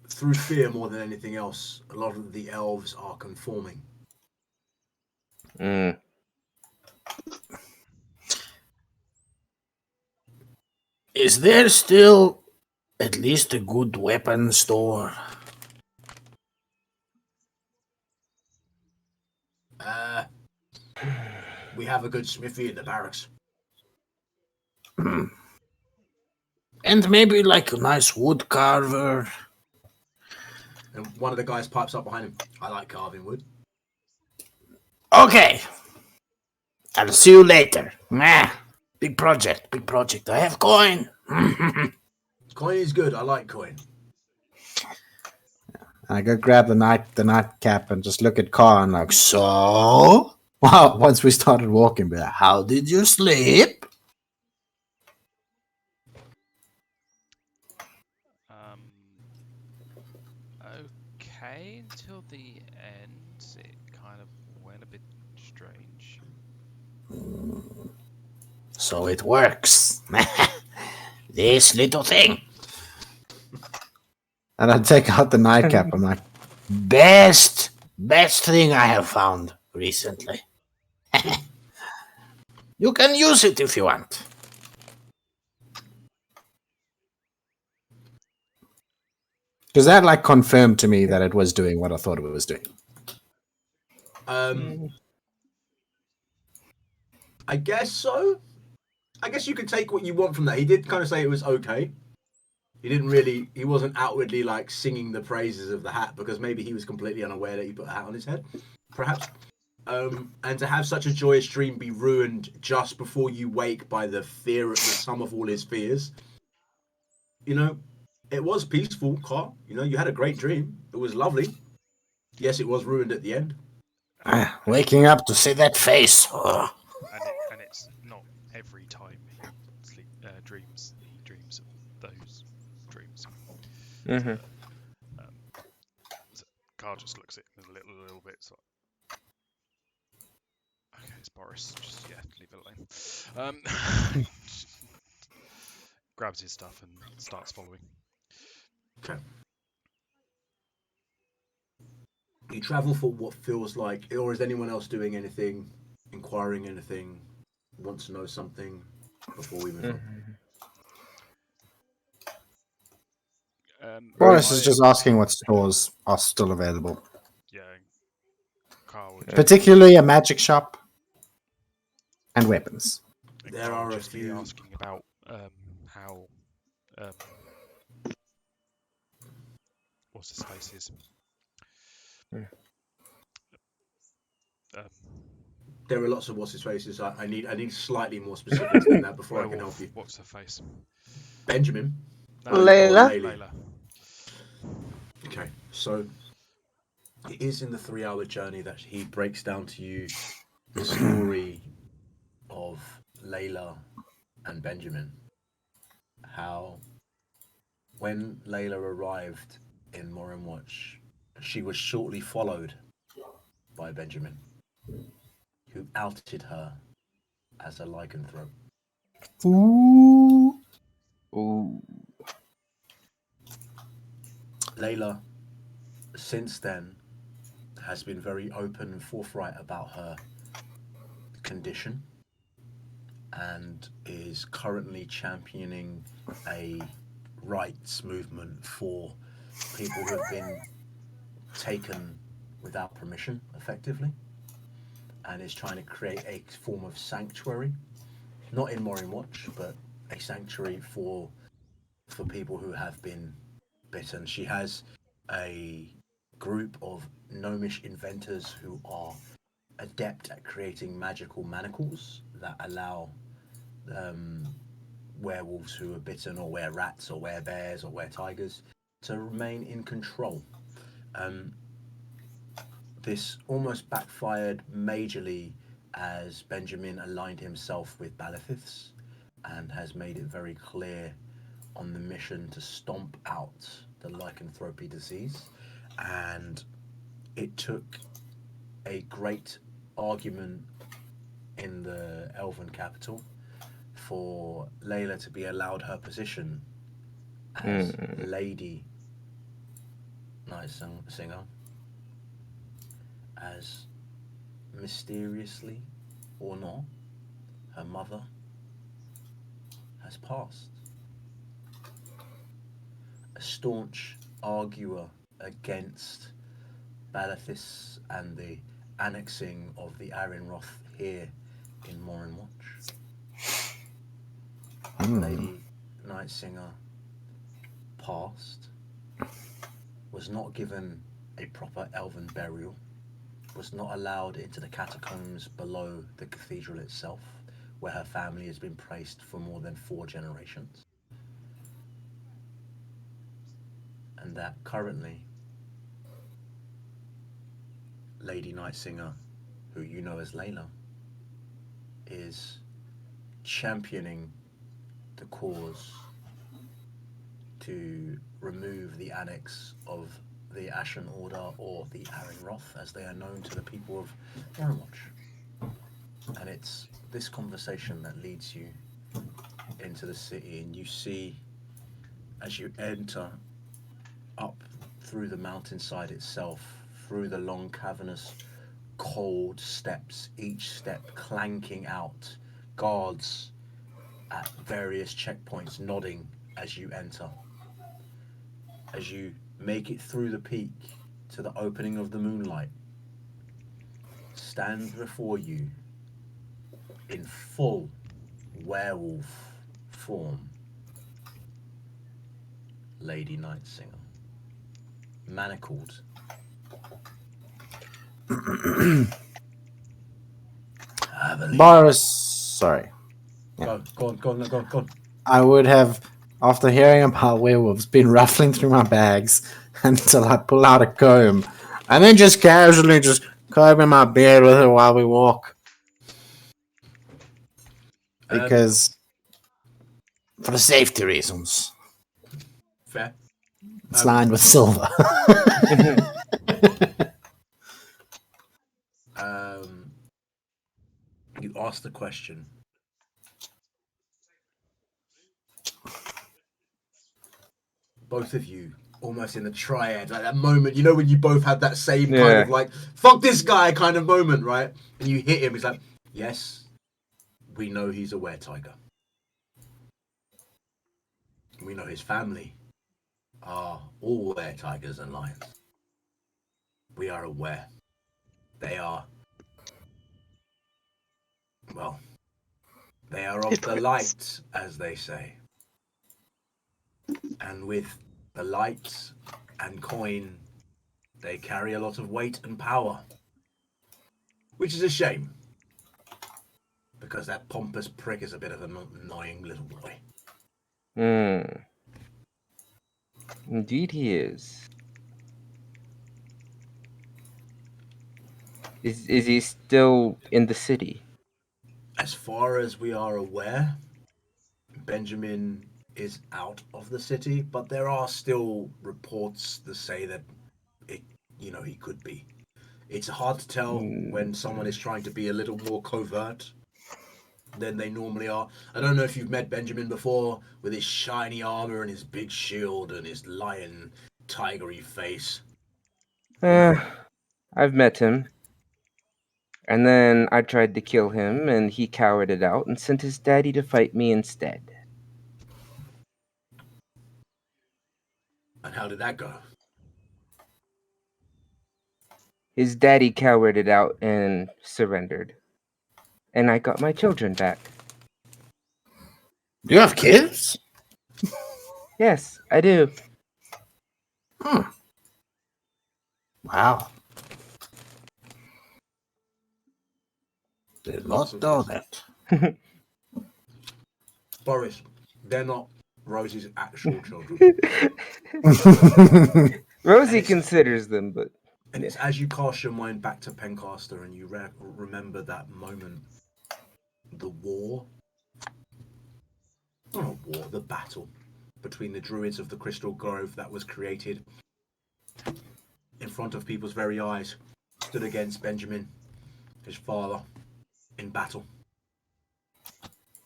Speaker 1: through fear more than anything else. A lot of the elves are conforming.
Speaker 3: Is there still at least a good weapon store?
Speaker 1: We have a good smithy in the barracks.
Speaker 3: And maybe like a nice wood carver.
Speaker 1: And one of the guys pipes up behind him. I like carving wood.
Speaker 3: Okay. I'll see you later. Big project. I have coin.
Speaker 1: Coin is good. I like coin.
Speaker 6: I go grab the nightcap and just look at Carr and like, so? Well, once we started walking, be like, how did you sleep?
Speaker 4: Okay, until the end, it kind of went a bit strange.
Speaker 3: So it works. This little thing.
Speaker 6: And I take out the nightcap. I'm like,
Speaker 3: Best thing I have found recently. You can use it if you want.
Speaker 6: because that like confirmed to me that it was doing what I thought it was doing.
Speaker 1: I guess so. I guess you could take what you want from that. He did kind of say it was okay. He wasn't outwardly like singing the praises of the hat because maybe he was completely unaware that he put a hat on his head, perhaps. And to have such a joyous dream be ruined just before you wake by the fear of the sum of all his fears. It was peaceful, Carl. You had a great dream. It was lovely. Yes, it was ruined at the end.
Speaker 3: Waking up to see that face. Oh.
Speaker 4: And it's not every time he dreams of those dreams.
Speaker 2: Mm-hmm.
Speaker 4: Carl just looks at him a little bit. So, okay, it's Boris. Just leave it alone. Grabs his stuff and starts following.
Speaker 1: Okay. You travel for what feels like, or is anyone else doing anything, inquiring anything, wants to know something before we move on?
Speaker 6: Boris is just asking what stores are still available.
Speaker 4: Yeah. Carl would
Speaker 6: Particularly a magic shop and weapons.
Speaker 1: There are a few
Speaker 4: asking about how what's his face is.
Speaker 1: There are lots of what's his faces. I need slightly more specifics than that before I can help you.
Speaker 4: What's her face?
Speaker 1: Benjamin.
Speaker 4: No,
Speaker 5: Layla.
Speaker 1: Okay, so it is in the 3-hour journey that he breaks down to you the story of Layla and Benjamin. How when Layla arrived in Morinwatch, she was shortly followed by Benjamin, who outed her as a lycanthrope.
Speaker 6: Ooh.
Speaker 2: Ooh.
Speaker 1: Layla, since then, has been very open and forthright about her condition and is currently championing a rights movement for people who have been taken without permission, effectively, and is trying to create a form of sanctuary, not in Morinwatch, but a sanctuary for people who have been bitten. She has a group of gnomish inventors who are adept at creating magical manacles that allow werewolves who are bitten, or were-rats, or were-bears, or were-tigers, to remain in control. This almost backfired majorly as Benjamin aligned himself with Balithiths and has made it very clear on the mission to stomp out the lycanthropy disease. And it took a great argument in the Elven capital for Layla to be allowed her position as Lady Night Singer, as mysteriously or not, her mother has passed. A staunch arguer against Balithis and the annexing of the Arinroth here in Morinwatch. Lady Nightsinger passed was not given a proper elven burial, was not allowed into the catacombs below the cathedral itself, where her family has been placed for more than 4 generations. And that currently, Lady Nightsinger, who you know as Layla, is championing the cause to remove the annex of the Ashen Order, or the Arinroth, as they are known to the people of Morinwatch. And it's this conversation that leads you into the city, and you see, as you enter up through the mountainside itself, through the long, cavernous, cold steps, each step clanking out, guards at various checkpoints nodding as you enter. As you make it through the peak to the opening of the moonlight, stands before you in full werewolf form, Lady Nightsinger, manacled.
Speaker 6: Boris, sorry.
Speaker 1: Go on.
Speaker 6: I would have, after hearing about werewolves, been ruffling through my bags until I pull out a comb, and then just casually just combing my beard with it while we walk. Because, for safety reasons,
Speaker 1: Fair.
Speaker 6: it's lined with silver.
Speaker 1: You asked the question. Both of you, almost in the triad, like that moment, you know, when you both had that same kind of like, fuck this guy kind of moment, right? And you hit him, he's like, yes, we know he's a were-tiger. We know his family are all were-tigers and lions. We are aware. They are, well, they are of the light, as they say. And with the light and coin, they carry a lot of weight and power. Which is a shame. Because that pompous prick is a bit of an annoying little boy.
Speaker 2: Indeed he is. Is he still in the city?
Speaker 1: As far as we are aware, Benjamin is out of the city, but there are still reports that say that he could be. It's hard to tell when someone is trying to be a little more covert than they normally are. I don't know if you've met Benjamin before, with his shiny armor and his big shield and his lion tigery face.
Speaker 2: I've met him. And then I tried to kill him, and he cowered it out and sent his daddy to fight me instead.
Speaker 1: And how did that go?
Speaker 2: His daddy cowered it out and surrendered. And I got my children back.
Speaker 3: Do you have kids?
Speaker 2: Yes, I do.
Speaker 3: Wow. Did not know that.
Speaker 1: Boris, they're not Rosie's actual children.
Speaker 2: Rosie considers them, but...
Speaker 1: And it's as you cast your mind back to Pencaster and you remember that moment, the war, not a war, the battle between the druids of the Crystal Grove that was created in front of people's very eyes, stood against Benjamin, his father, in battle,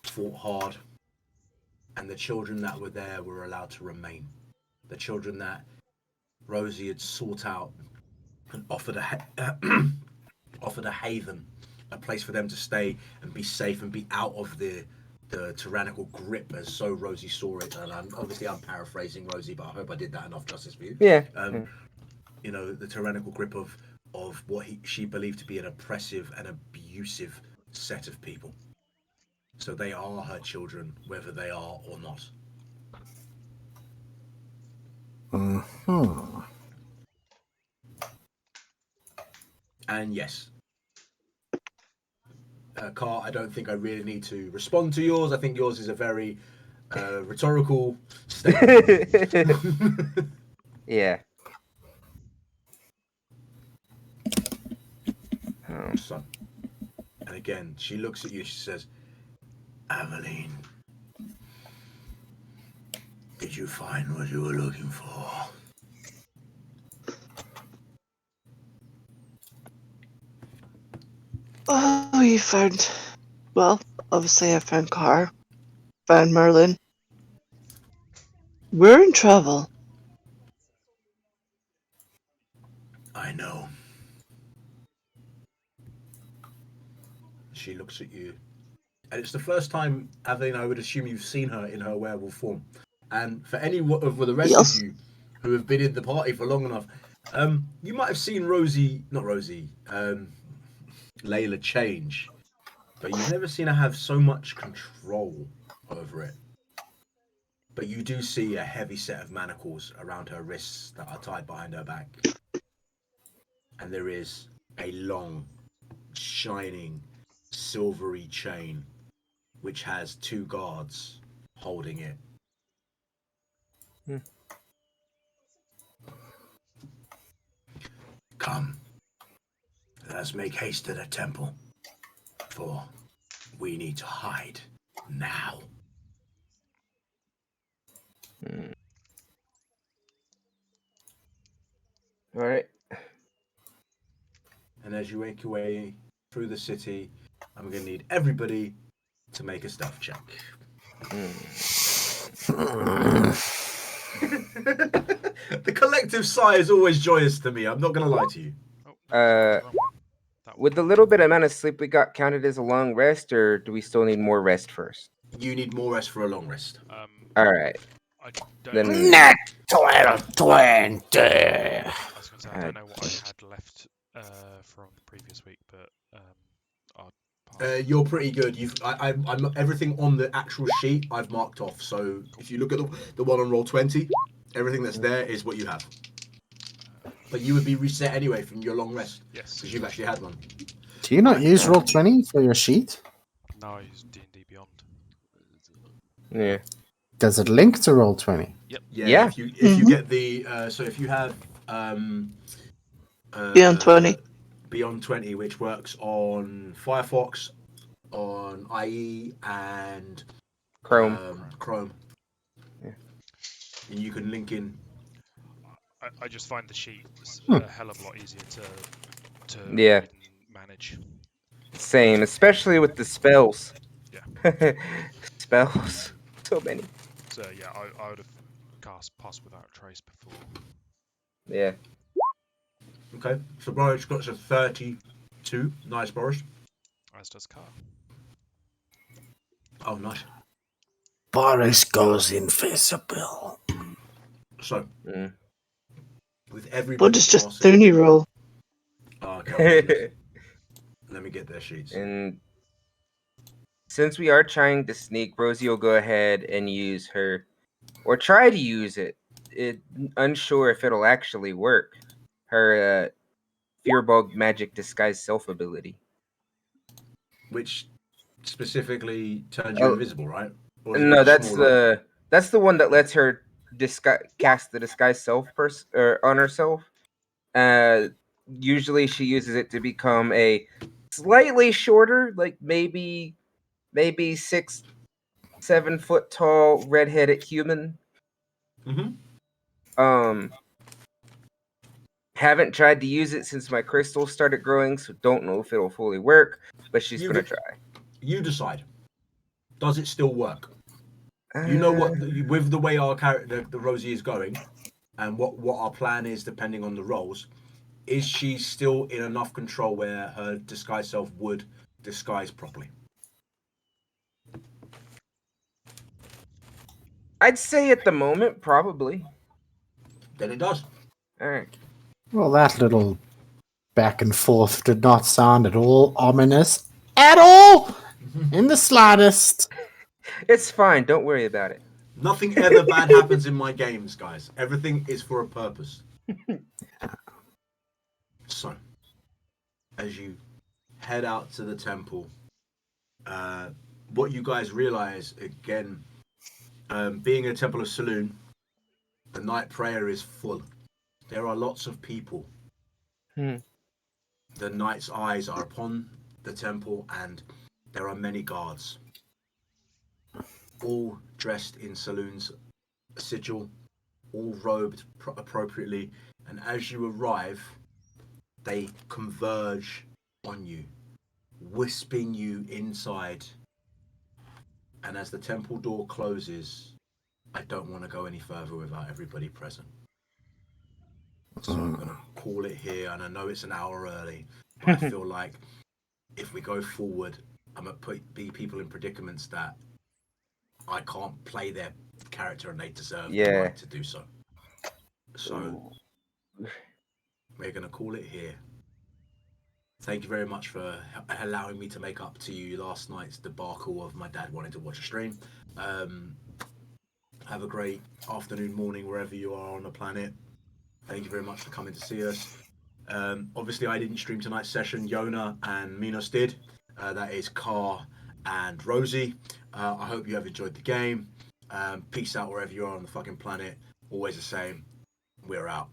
Speaker 1: fought hard, and the children that were there were allowed to remain. The children that Rosie had sought out and offered a haven, a place for them to stay and be safe and be out of the tyrannical grip, as so Rosie saw it. And I'm paraphrasing Rosie, but I hope I did that enough justice for you.
Speaker 2: Yeah.
Speaker 1: The tyrannical grip of what she believed to be an oppressive and abusive set of people. So they are her children, whether they are or not. And yes. Car, I don't think I really need to respond to yours. I think yours is a very rhetorical statement.
Speaker 2: Yeah.
Speaker 1: So, and again, she looks at you. She says, "Aveline, did you find what you were looking for?"
Speaker 5: Oh, you found. Well, obviously, I found Car, found Merlin. We're in trouble.
Speaker 1: I know. She looks at you, and it's the first time, Aveline, I would assume you've seen her in her werewolf form. And for any of the rest
Speaker 5: Yes.
Speaker 1: of you who have been in the party for long enough, you might have seen Layla change, but you've never seen her have so much control over it. But you do see a heavy set of manacles around her wrists that are tied behind her back. And there is a long, shining, silvery chain which has 2 guards holding it. Come, let us make haste to the temple, for we need to hide now.
Speaker 2: All right.
Speaker 1: And as you make your way through the city, I'm going to need everybody to make a stealth check. The collective sigh is always joyous to me. I'm not going to lie to you.
Speaker 2: Would the little bit amount of sleep we got counted as a long rest, or do we still need more rest first?
Speaker 1: You need more rest for a long rest.
Speaker 2: All right.
Speaker 4: I don't
Speaker 2: Then-
Speaker 3: Net 1220.
Speaker 4: I was going to say, I don't know what I had left from the previous week, but I'll pass.
Speaker 1: You're pretty good. I'm everything on the actual sheet I've marked off. So if you look at the one on roll 20, everything that's there is what you have. But you would be reset anyway from your long rest.
Speaker 4: Yes.
Speaker 1: Because you've actually had one.
Speaker 6: Do you not use Roll20 for your sheet?
Speaker 4: No, I use D&D Beyond.
Speaker 2: Yeah.
Speaker 6: Does it link to Roll20?
Speaker 4: Yep.
Speaker 2: Yeah.
Speaker 1: If you get the so if you have
Speaker 5: Beyond 20.
Speaker 1: Beyond 20, which works on Firefox, on IE, and
Speaker 2: Chrome.
Speaker 1: Chrome.
Speaker 2: Yeah.
Speaker 1: And you can link in.
Speaker 4: I just find the sheet a hell of a lot easier to
Speaker 2: Yeah.
Speaker 4: read and manage.
Speaker 2: Same, especially with the spells.
Speaker 4: Yeah.
Speaker 2: Spells. So many.
Speaker 4: So yeah, I would have cast Pass Without a Trace before.
Speaker 2: Yeah.
Speaker 1: Okay, so Boris got a 32. Nice, Boris.
Speaker 4: As does Car.
Speaker 1: Oh, nice.
Speaker 3: Boris goes invisible.
Speaker 1: So,
Speaker 2: Mm.
Speaker 1: with everybody.
Speaker 5: What is just
Speaker 1: passing-
Speaker 5: Thuni roll?
Speaker 1: Oh, okay. Let me get their sheets.
Speaker 2: And since we are trying to sneak, Rosie will go ahead and use her, or try to use it. Unsure if it'll actually work. Her Fearbog Magic Disguise Self ability.
Speaker 1: Which specifically turns you
Speaker 2: Oh.
Speaker 1: invisible, right? Or is it
Speaker 2: No,
Speaker 1: much
Speaker 2: that's
Speaker 1: smaller?
Speaker 2: the one that lets her cast the Disguise Self on herself. Usually she uses it to become a slightly shorter, like maybe 6-7 foot tall redheaded human.
Speaker 1: Mm-hmm.
Speaker 2: Haven't tried to use it since my crystals started growing, so don't know if it'll fully work, but she's gonna try.
Speaker 1: You decide. Does it still work? You know what, with the way our character, the Rosie, is going, and what our plan is depending on the rolls, is she still in enough control where her disguise self would disguise properly?
Speaker 2: I'd say at the moment, probably.
Speaker 1: Then it does.
Speaker 2: Alright.
Speaker 6: Well, that little back and forth did not sound at all ominous. At all! In the slightest.
Speaker 2: It's fine, don't worry about it.
Speaker 1: Nothing ever bad happens in my games, guys. Everything is for a purpose. So, as you head out to the temple, what you guys realize again, being a temple of Saloon, the night prayer is full. There are lots of people. The knight's eyes are upon the temple, and there are many guards, all dressed in Saloon's sigil, all robed appropriately. And as you arrive, they converge on you, wisping you inside. And as the temple door closes, I don't want to go any further without everybody present. So I'm going to call it here, and I know it's an hour early, but I feel like if we go forward, I'm going to put people in predicaments that I can't play their character and they deserve the right to do so. So we're going to call it here. Thank you very much for allowing me to make up to you last night's debacle of my dad wanting to watch a stream. Have a great afternoon, morning, wherever you are on the planet. Thank you very much for coming to see us. Obviously, I didn't stream tonight's session. Yona and Minos did. That is Car and Rosie. I hope you have enjoyed the game. Peace out wherever you are on the fucking planet. Always the same. We're out.